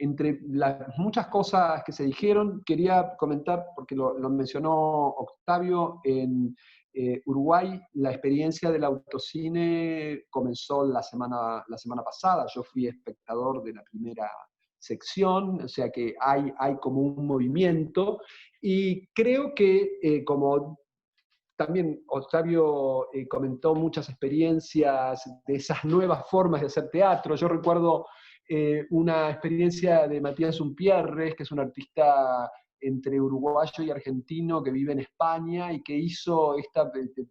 Entre las muchas cosas que se dijeron, quería comentar, porque lo mencionó Octavio, en Uruguay la experiencia del autocine comenzó la semana pasada. Yo fui espectador de la primera sección, o sea que hay como un movimiento, y creo que como también Octavio comentó muchas experiencias de esas nuevas formas de hacer teatro. Yo recuerdo una experiencia de Matías Umpierres, que es un artista entre uruguayo y argentino que vive en España y que hizo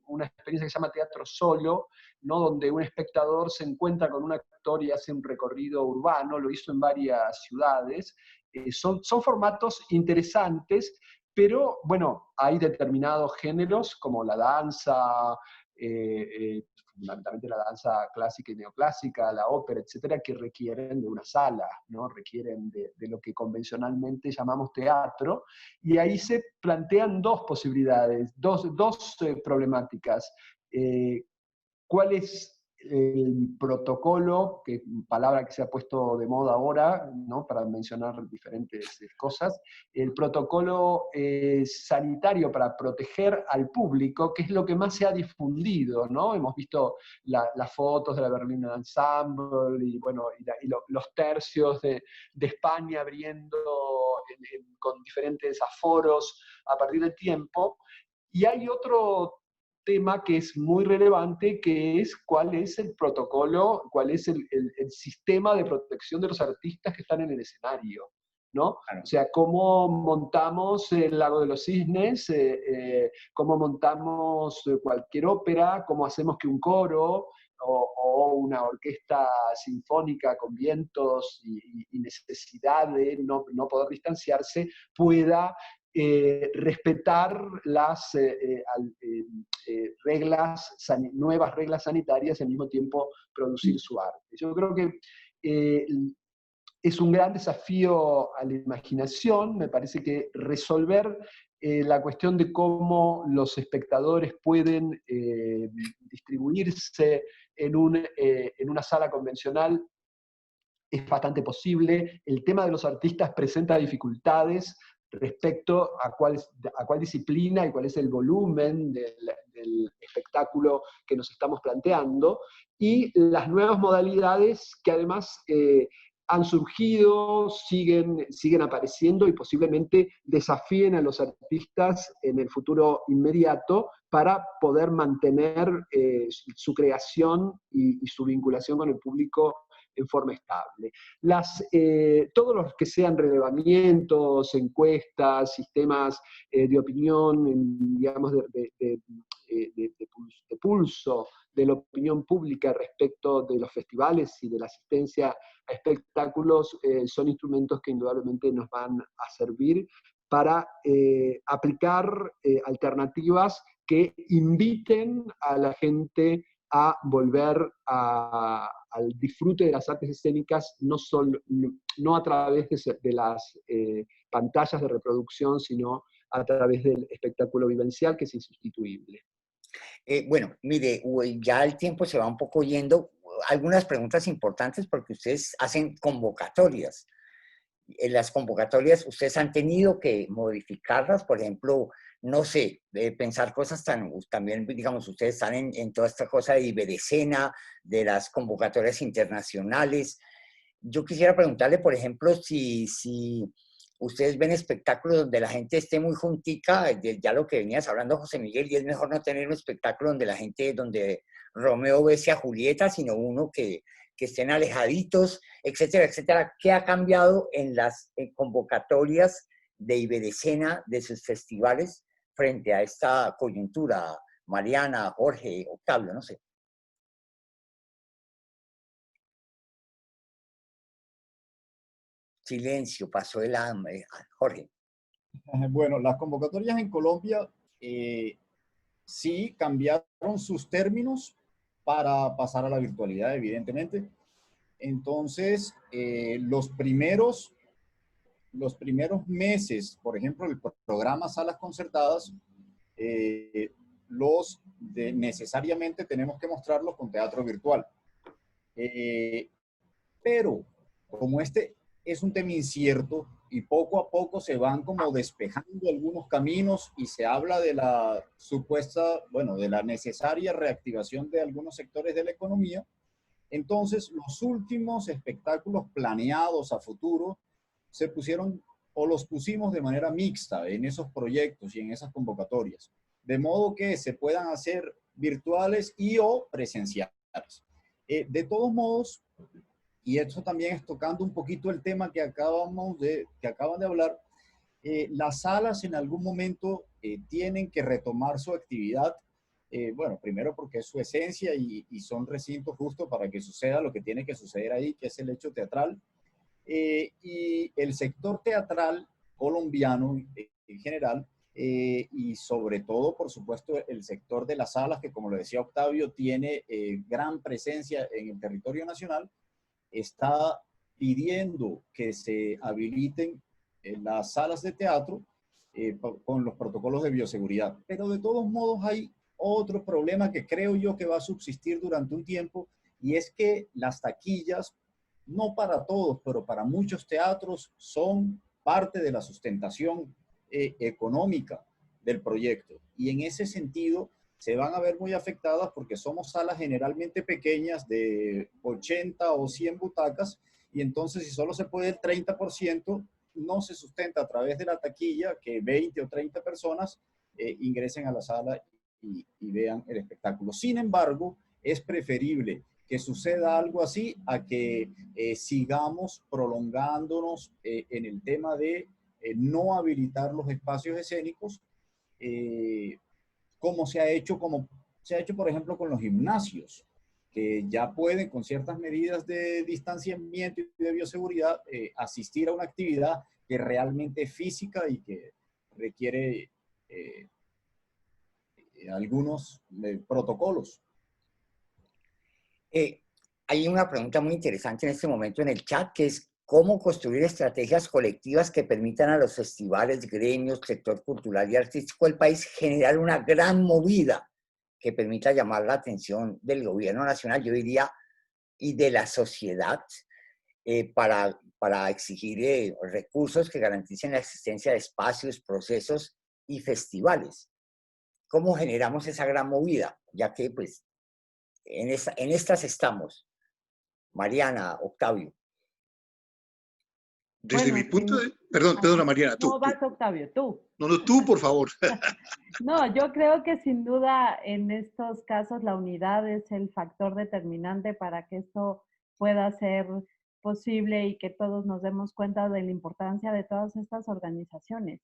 una experiencia que se llama Teatro Solo, ¿no? Donde un espectador se encuentra con un actor y hace un recorrido urbano, lo hizo en varias ciudades. Son formatos interesantes, pero bueno, hay determinados géneros como la danza, fundamentalmente la danza clásica y neoclásica, la ópera, etcétera, que requieren de una sala, ¿no? Requieren de lo que convencionalmente llamamos teatro, y ahí se plantean dos posibilidades, dos problemáticas. ¿Cuál es el protocolo, que palabra que se ha puesto de moda ahora, ¿no? Para mencionar diferentes cosas, el protocolo sanitario para proteger al público, que es lo que más se ha difundido, ¿no? Hemos visto las fotos de la Berlin Ensemble y, bueno, los tercios de España abriendo con diferentes aforos a partir del tiempo. Y hay otro tema que es muy relevante, que es cuál es el protocolo, cuál es el sistema de protección de los artistas que están en el escenario, ¿no? Claro. O sea, cómo montamos el Lago de los Cisnes, cómo montamos cualquier ópera, cómo hacemos que un coro o una orquesta sinfónica con vientos y necesidad de no poder distanciarse pueda respetar las nuevas reglas sanitarias y al mismo tiempo producir su arte. Yo creo que es un gran desafío a la imaginación. Me parece que resolver la cuestión de cómo los espectadores pueden distribuirse en una sala convencional es bastante posible. El tema de los artistas presenta dificultades respecto a cuál disciplina y cuál es el volumen del espectáculo que nos estamos planteando, y las nuevas modalidades que además han surgido, siguen apareciendo y posiblemente desafíen a los artistas en el futuro inmediato para poder mantener su creación y su vinculación con el público en forma estable. Todos los que sean relevamientos, encuestas, sistemas de opinión, digamos, de pulso de la opinión pública respecto de los festivales y de la asistencia a espectáculos son instrumentos que indudablemente nos van a servir para aplicar alternativas que inviten a la gente a volver al disfrute de las artes escénicas, no a través de las pantallas de reproducción, sino a través del espectáculo vivencial, que es insustituible. Bueno, mire, ya el tiempo se va un poco yendo. Algunas preguntas importantes porque ustedes hacen convocatorias. En las convocatorias ustedes han tenido que modificarlas, por ejemplo, no sé, pensar cosas también, digamos, ustedes están en toda esta cosa de Iberescena, de las convocatorias internacionales. Yo quisiera preguntarle, por ejemplo, si ustedes ven espectáculos donde la gente esté muy juntica, ya lo que venías hablando, José Miguel, y es mejor no tener un espectáculo donde Romeo bese a Julieta, sino uno que estén alejaditos, etcétera, etcétera. ¿Qué ha cambiado en las convocatorias de Iberescena, de sus festivales, frente a esta coyuntura? Mariana, Jorge, Octavio, no sé. Silencio, pasó el hambre. Jorge. Bueno, las convocatorias en Colombia sí cambiaron sus términos para pasar a la virtualidad, evidentemente. Entonces, los primeros meses, por ejemplo, el programa Salas Concertadas, necesariamente tenemos que mostrarlos con teatro virtual. Pero como este es un tema incierto y poco a poco se van como despejando algunos caminos y se habla de la supuesta, bueno, de la necesaria reactivación de algunos sectores de la economía, entonces los últimos espectáculos planeados a futuro se pusieron o los pusimos de manera mixta en esos proyectos y en esas convocatorias, de modo que se puedan hacer virtuales y o presenciales. De todos modos, y esto también es tocando un poquito el tema que acaban de hablar, las salas en algún momento tienen que retomar su actividad. Bueno, primero porque es su esencia y son recintos justo para que suceda lo que tiene que suceder ahí, que es el hecho teatral. Y el sector teatral colombiano en general, y sobre todo, por supuesto, el sector de las salas, que como lo decía Octavio, tiene gran presencia en el territorio nacional, está pidiendo que se habiliten las salas de teatro con los protocolos de bioseguridad. Pero de todos modos hay otro problema que creo yo que va a subsistir durante un tiempo, y es que las taquillas, no para todos, pero para muchos teatros, son parte de la sustentación económica del proyecto. Y en ese sentido se van a ver muy afectadas porque somos salas generalmente pequeñas de 80 o 100 butacas, y entonces si solo se puede el 30%, no se sustenta a través de la taquilla que 20 o 30 personas ingresen a la sala y vean el espectáculo. Sin embargo, es preferible que suceda algo así a que sigamos prolongándonos en el tema de no habilitar los espacios escénicos, como se ha hecho, por ejemplo, con los gimnasios, que ya pueden, con ciertas medidas de distanciamiento y de bioseguridad, asistir a una actividad que realmente es física y que requiere algunos protocolos. Hay una pregunta muy interesante en este momento en el chat, que es cómo construir estrategias colectivas que permitan a los festivales, gremios, sector cultural y artístico del país generar una gran movida que permita llamar la atención del gobierno nacional, yo diría, y de la sociedad, para exigir recursos que garanticen la existencia de espacios, procesos y festivales. ¿Cómo generamos esa gran movida? Ya que pues en estas estamos. Mariana, Octavio. Desde Bueno, mi punto de... Perdón, perdona, Mariana, tú. No, vas, Octavio, tú. No, tú, por favor. No, yo creo que sin duda en estos casos la unidad es el factor determinante para que esto pueda ser posible y que todos nos demos cuenta de la importancia de todas estas organizaciones.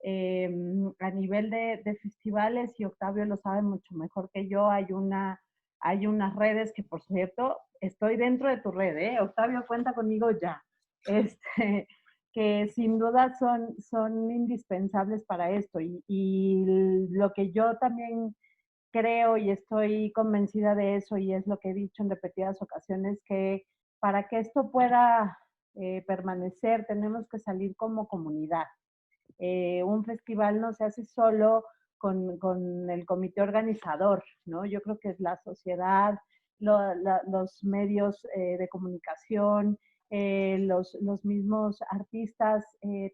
A nivel de festivales, y Octavio lo sabe mucho mejor que yo, hay unas redes que, por cierto, estoy dentro de tu red, ¿eh? Octavio, cuenta conmigo ya. Que sin duda son indispensables para esto. Y lo que yo también creo y estoy convencida de eso, y es lo que he dicho en repetidas ocasiones, que para que esto pueda permanecer tenemos que salir como comunidad. Un festival no se hace solo con el comité organizador, ¿no? Yo creo que es la sociedad, los medios de comunicación, los mismos artistas,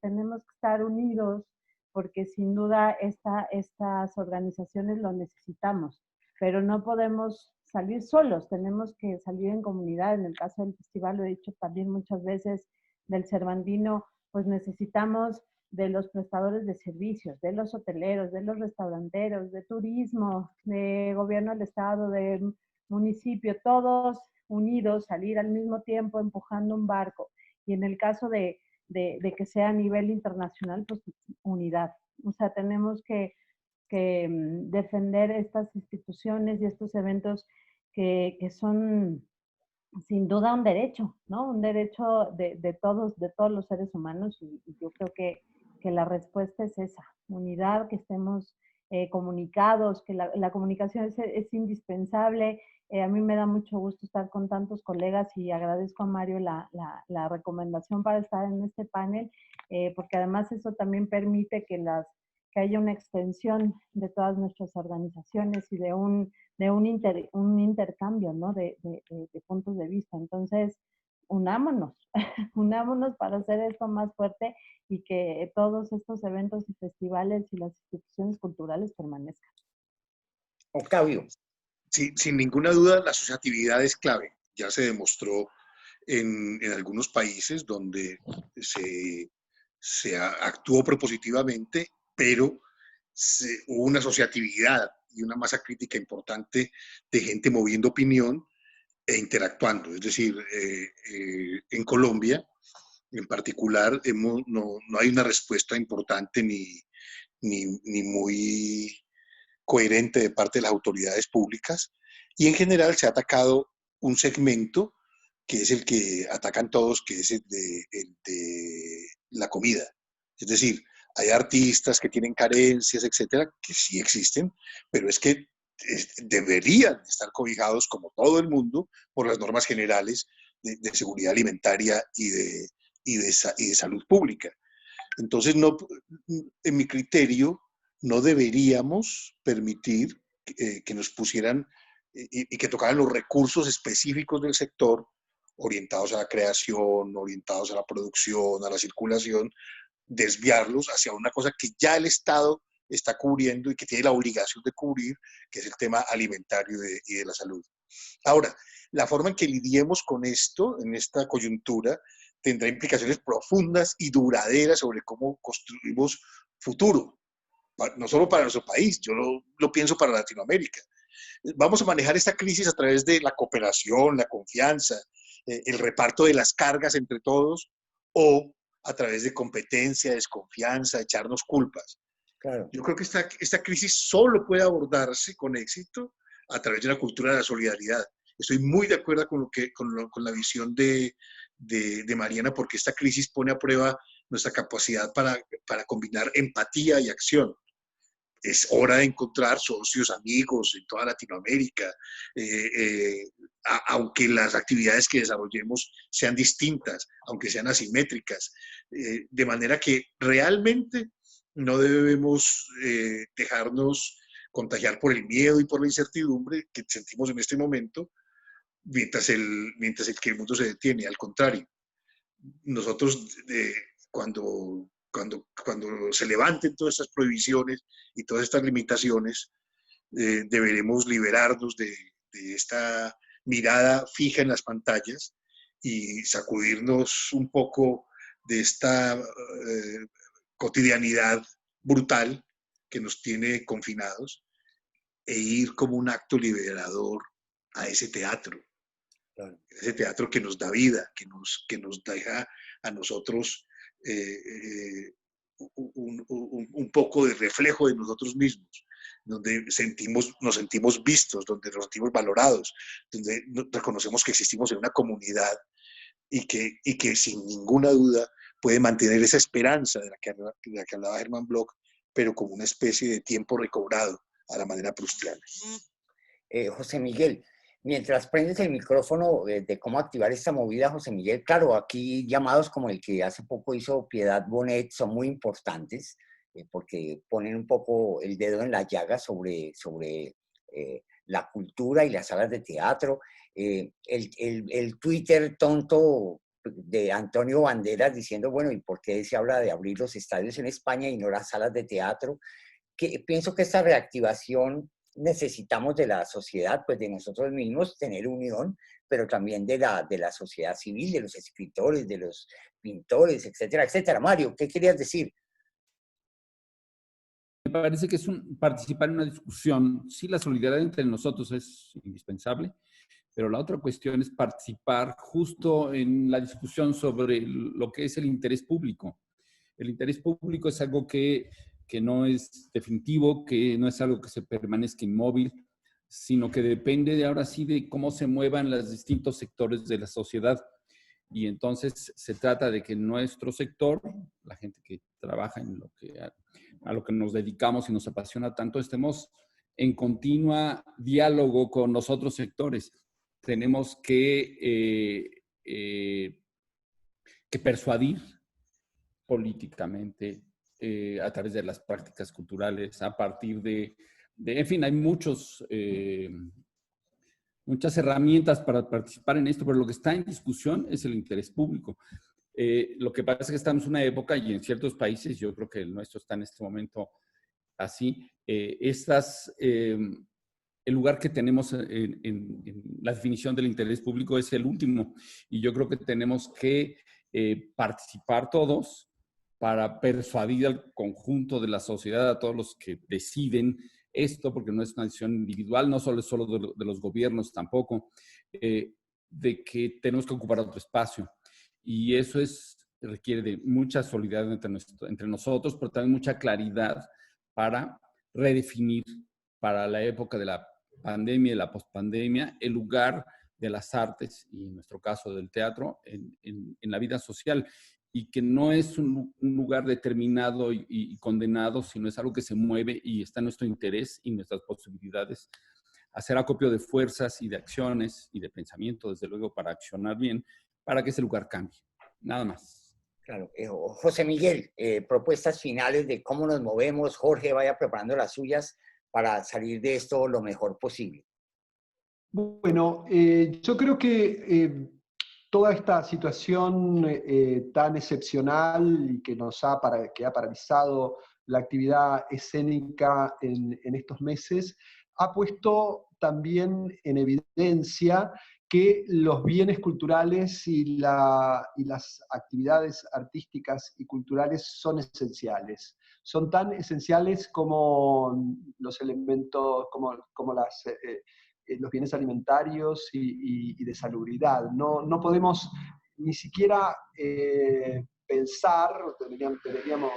tenemos que estar unidos porque sin duda estas organizaciones lo necesitamos, pero no podemos salir solos, tenemos que salir en comunidad. En el caso del festival, lo he dicho también muchas veces, del Cervantino, pues necesitamos de los prestadores de servicios, de los hoteleros, de los restauranteros, de turismo, de gobierno del estado, de municipio, todos unidos, salir al mismo tiempo empujando un barco. Y en el caso de que sea a nivel internacional, pues unidad. O sea, tenemos que defender estas instituciones y estos eventos que son sin duda un derecho, ¿no? Un derecho de todos los seres humanos, y yo creo que la respuesta es esa, unidad, que estemos comunicados, que la comunicación es indispensable. A mí me da mucho gusto estar con tantos colegas y agradezco a Mario la recomendación para estar en este panel, porque además eso también permite que haya una extensión de todas nuestras organizaciones y de un intercambio, ¿no? de puntos de vista. Entonces, unámonos, unámonos para hacer esto más fuerte y que todos estos eventos y festivales y las instituciones culturales permanezcan. Octavio. Sí, sin ninguna duda, la asociatividad es clave. Ya se demostró en algunos países donde se actuó propositivamente, pero hubo una asociatividad y una masa crítica importante de gente moviendo opinión e interactuando. Es decir, en Colombia, en particular, no hay una respuesta importante ni muy coherente de parte de las autoridades públicas, y en general se ha atacado un segmento que es el que atacan todos, que es el de la comida. Es decir, hay artistas que tienen carencias, etcétera, que sí existen, pero es que deberían estar cobijados, como todo el mundo, por las normas generales de seguridad alimentaria y de salud pública. Entonces, en mi criterio, no deberíamos permitir que nos pusieran y que tocaran los recursos específicos del sector orientados a la creación, orientados a la producción, a la circulación, desviarlos hacia una cosa que ya el Estado está cubriendo y que tiene la obligación de cubrir, que es el tema alimentario y de la salud. Ahora, la forma en que lidiemos con esto, en esta coyuntura, tendrá implicaciones profundas y duraderas sobre cómo construimos futuro, no solo para nuestro país, yo lo pienso para Latinoamérica. Vamos a manejar esta crisis a través de la cooperación, la confianza, el reparto de las cargas entre todos, o a través de competencia, desconfianza, echarnos culpas. Claro. Yo creo que esta crisis solo puede abordarse con éxito a través de una cultura de la solidaridad. Estoy muy de acuerdo con la visión de Mariana, porque esta crisis pone a prueba nuestra capacidad para combinar empatía y acción. Es hora de encontrar socios, amigos en toda Latinoamérica, aunque las actividades que desarrollemos sean distintas, aunque sean asimétricas, de manera que realmente no debemos dejarnos contagiar por el miedo y por la incertidumbre que sentimos en este momento, mientras el mundo se detiene. Al contrario, nosotros cuando se levanten todas estas prohibiciones y todas estas limitaciones, deberemos liberarnos de esta mirada fija en las pantallas y sacudirnos un poco de esta cotidianidad brutal que nos tiene confinados e ir como un acto liberador a ese teatro. Ese teatro que nos da vida, que nos deja a nosotros un poco de reflejo de nosotros mismos, donde nos sentimos vistos, donde nos sentimos valorados, donde reconocemos que existimos en una comunidad y que sin ninguna duda puede mantener esa esperanza de la que hablaba Germán Bloch, pero como una especie de tiempo recobrado a la manera proustiana. José Miguel, mientras prendes el micrófono de cómo activar esta movida, José Miguel, claro, aquí llamados como el que hace poco hizo Piedad Bonet son muy importantes porque ponen un poco el dedo en la llaga sobre la cultura y las salas de teatro. El Twitter tonto de Antonio Banderas diciendo, bueno, ¿y por qué se habla de abrir los estadios en España y no las salas de teatro? Pienso que esta reactivación necesitamos de la sociedad, pues de nosotros mismos, tener unión, pero también de la sociedad civil, de los escritores, de los pintores, etcétera, etcétera. Mario, ¿qué querías decir? Me parece que es participar en una discusión. Sí, la solidaridad entre nosotros es indispensable, pero la otra cuestión es participar justo en la discusión sobre lo que es el interés público. El interés público es algo que no es definitivo, que no es algo que se permanezca inmóvil, sino que depende de ahora sí de cómo se muevan los distintos sectores de la sociedad. Y entonces se trata de que nuestro sector, la gente que trabaja en a lo que nos dedicamos y nos apasiona tanto, estemos en continua diálogo con los otros sectores. Tenemos que persuadir políticamente a través de las prácticas culturales, a partir en fin, hay muchas herramientas para participar en esto, pero lo que está en discusión es el interés público. Lo que pasa es que estamos en una época, y en ciertos países, yo creo que el nuestro está en este momento así, el lugar que tenemos en la definición del interés público es el último, y yo creo que tenemos que participar todos para persuadir al conjunto de la sociedad, a todos los que deciden esto, porque no es una decisión individual, no solo es solo de los gobiernos tampoco, de que tenemos que ocupar otro espacio. Y eso requiere de mucha solidaridad entre nosotros, pero también mucha claridad para redefinir para la época de la pandemia y la pospandemia el lugar de las artes, y en nuestro caso del teatro, en la vida social. Y que no es un lugar determinado y condenado, sino es algo que se mueve y está en nuestro interés y nuestras posibilidades. Hacer acopio de fuerzas y de acciones y de pensamiento, desde luego, para accionar bien, para que ese lugar cambie. Nada más. Claro. José Miguel, propuestas finales de cómo nos movemos. Jorge, vaya preparando las suyas para salir de esto lo mejor posible. Bueno, yo creo que toda esta situación tan excepcional y que que ha paralizado la actividad escénica en estos meses, ha puesto también en evidencia que los bienes culturales y las actividades artísticas y culturales son esenciales. Son tan esenciales como los elementos, como los bienes alimentarios y de salubridad. No podemos ni siquiera pensar, deberíamos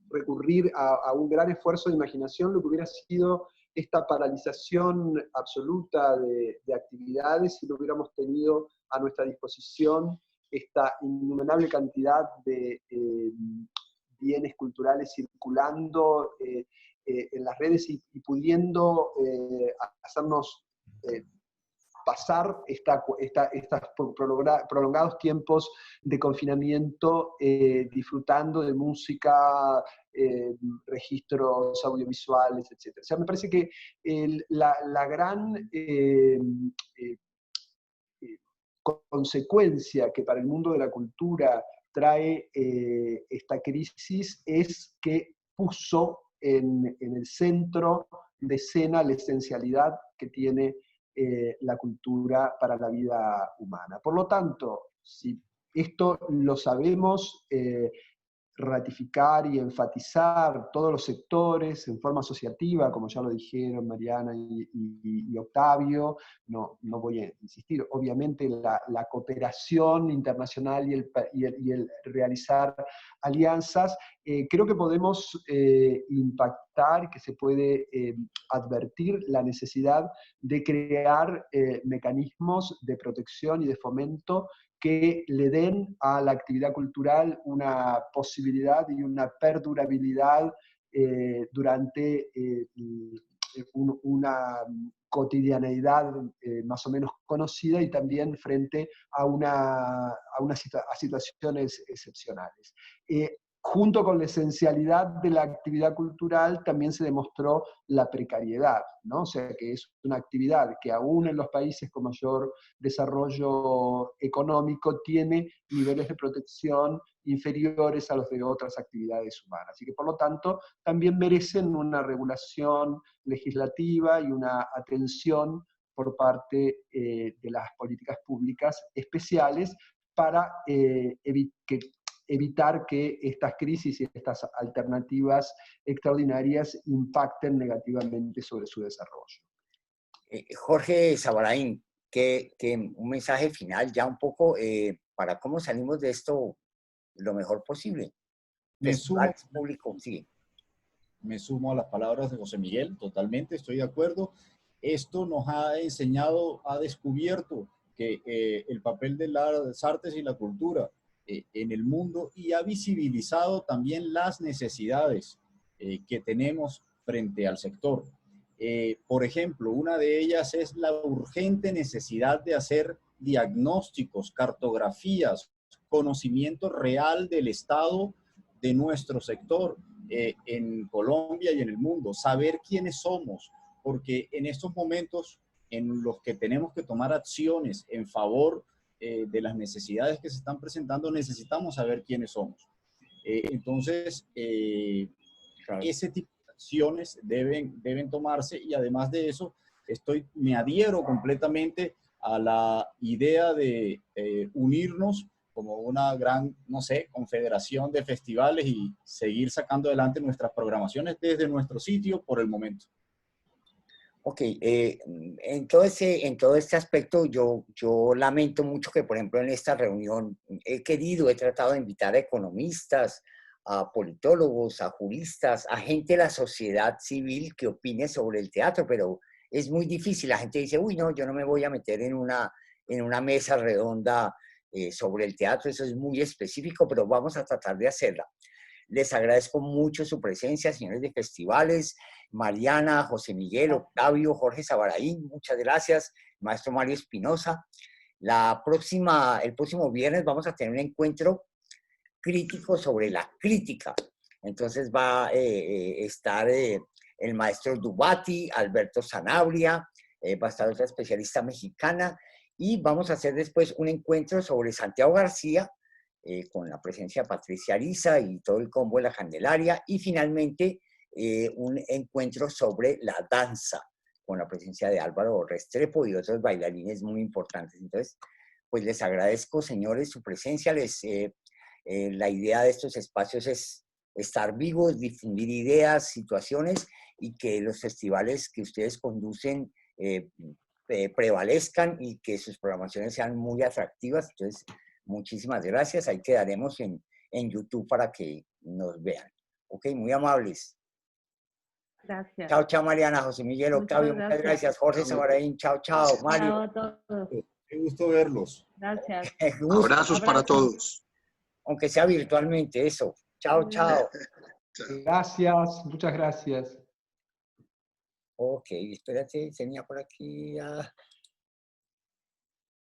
recurrir a un gran esfuerzo de imaginación, lo que hubiera sido esta paralización absoluta de actividades si no hubiéramos tenido a nuestra disposición esta innumerable cantidad de bienes culturales circulando en las redes y pudiendo hacernos pasar estos prolongados tiempos de confinamiento disfrutando de música, registros audiovisuales, etc. O sea, me parece que la gran consecuencia que para el mundo de la cultura trae esta crisis es que puso en el centro de escena la esencialidad que tiene la cultura para la vida humana. Por lo tanto, si esto lo sabemos ratificar y enfatizar todos los sectores en forma asociativa, como ya lo dijeron Mariana y Octavio. No voy a insistir. Obviamente la cooperación internacional y el realizar alianzas, creo que podemos impactar, que se puede advertir la necesidad de crear mecanismos de protección y de fomento que le den a la actividad cultural una posibilidad y una perdurabilidad durante una cotidianeidad más o menos conocida, y también frente a situaciones excepcionales. Junto con la esencialidad de la actividad cultural también se demostró la precariedad, ¿no? O sea, que es una actividad que aún en los países con mayor desarrollo económico tiene niveles de protección inferiores a los de otras actividades humanas. Así que, por lo tanto, también merecen una regulación legislativa y una atención por parte de las políticas públicas especiales para evitar que estas crisis y estas alternativas extraordinarias impacten negativamente sobre su desarrollo. Jorge Sabarain, que un mensaje final ya un poco para cómo salimos de esto lo mejor posible. Me sumo a las palabras de José Miguel, totalmente, estoy de acuerdo. Esto nos ha enseñado, ha descubierto que el papel de las artes y la cultura en el mundo, y ha visibilizado también las necesidades que tenemos frente al sector. Por ejemplo, una de ellas es la urgente necesidad de hacer diagnósticos, cartografías, conocimiento real del estado de nuestro sector en Colombia y en el mundo, saber quiénes somos, porque en estos momentos en los que tenemos que tomar acciones en favor de las necesidades que se están presentando, necesitamos saber quiénes somos. Entonces, ese tipo de acciones deben tomarse, y además de eso, me adhiero completamente a la idea de unirnos como una gran, no sé, confederación de festivales y seguir sacando adelante nuestras programaciones desde nuestro sitio por el momento. Ok, en todo este aspecto yo lamento mucho que, por ejemplo, en esta reunión he tratado de invitar a economistas, a politólogos, a juristas, a gente de la sociedad civil que opine sobre el teatro, pero es muy difícil. La gente dice, uy, no, yo no me voy a meter en una mesa redonda sobre el teatro, eso es muy específico, pero vamos a tratar de hacerla. Les agradezco mucho su presencia, señores de festivales, Mariana, José Miguel, Octavio, Jorge Sabarain, muchas gracias, maestro Mario Espinosa. El próximo viernes vamos a tener un encuentro crítico sobre la crítica. Entonces va a estar el maestro Dubati, Alberto Sanabria, va a estar otra especialista mexicana, y vamos a hacer después un encuentro sobre Santiago García, con la presencia de Patricia Ariza y todo el combo de la Candelaria, y finalmente un encuentro sobre la danza, con la presencia de Álvaro Restrepo y otros bailarines muy importantes. Entonces, pues les agradezco, señores, su presencia. La idea de estos espacios es estar vivos, difundir ideas, situaciones, y que los festivales que ustedes conducen prevalezcan y que sus programaciones sean muy atractivas. Entonces, muchísimas gracias. Ahí quedaremos en YouTube para que nos vean. Ok, muy amables. Gracias. Chao, chao, Mariana, José Miguel, Octavio, muchas gracias. Jorge Sabarain, chao, chao. Mario. Chao a todos. Qué gusto verlos. Gracias. Abrazos para todos. Aunque sea virtualmente, eso. Chao, chao. Gracias, muchas gracias. Ok, espérate, tenía por aquí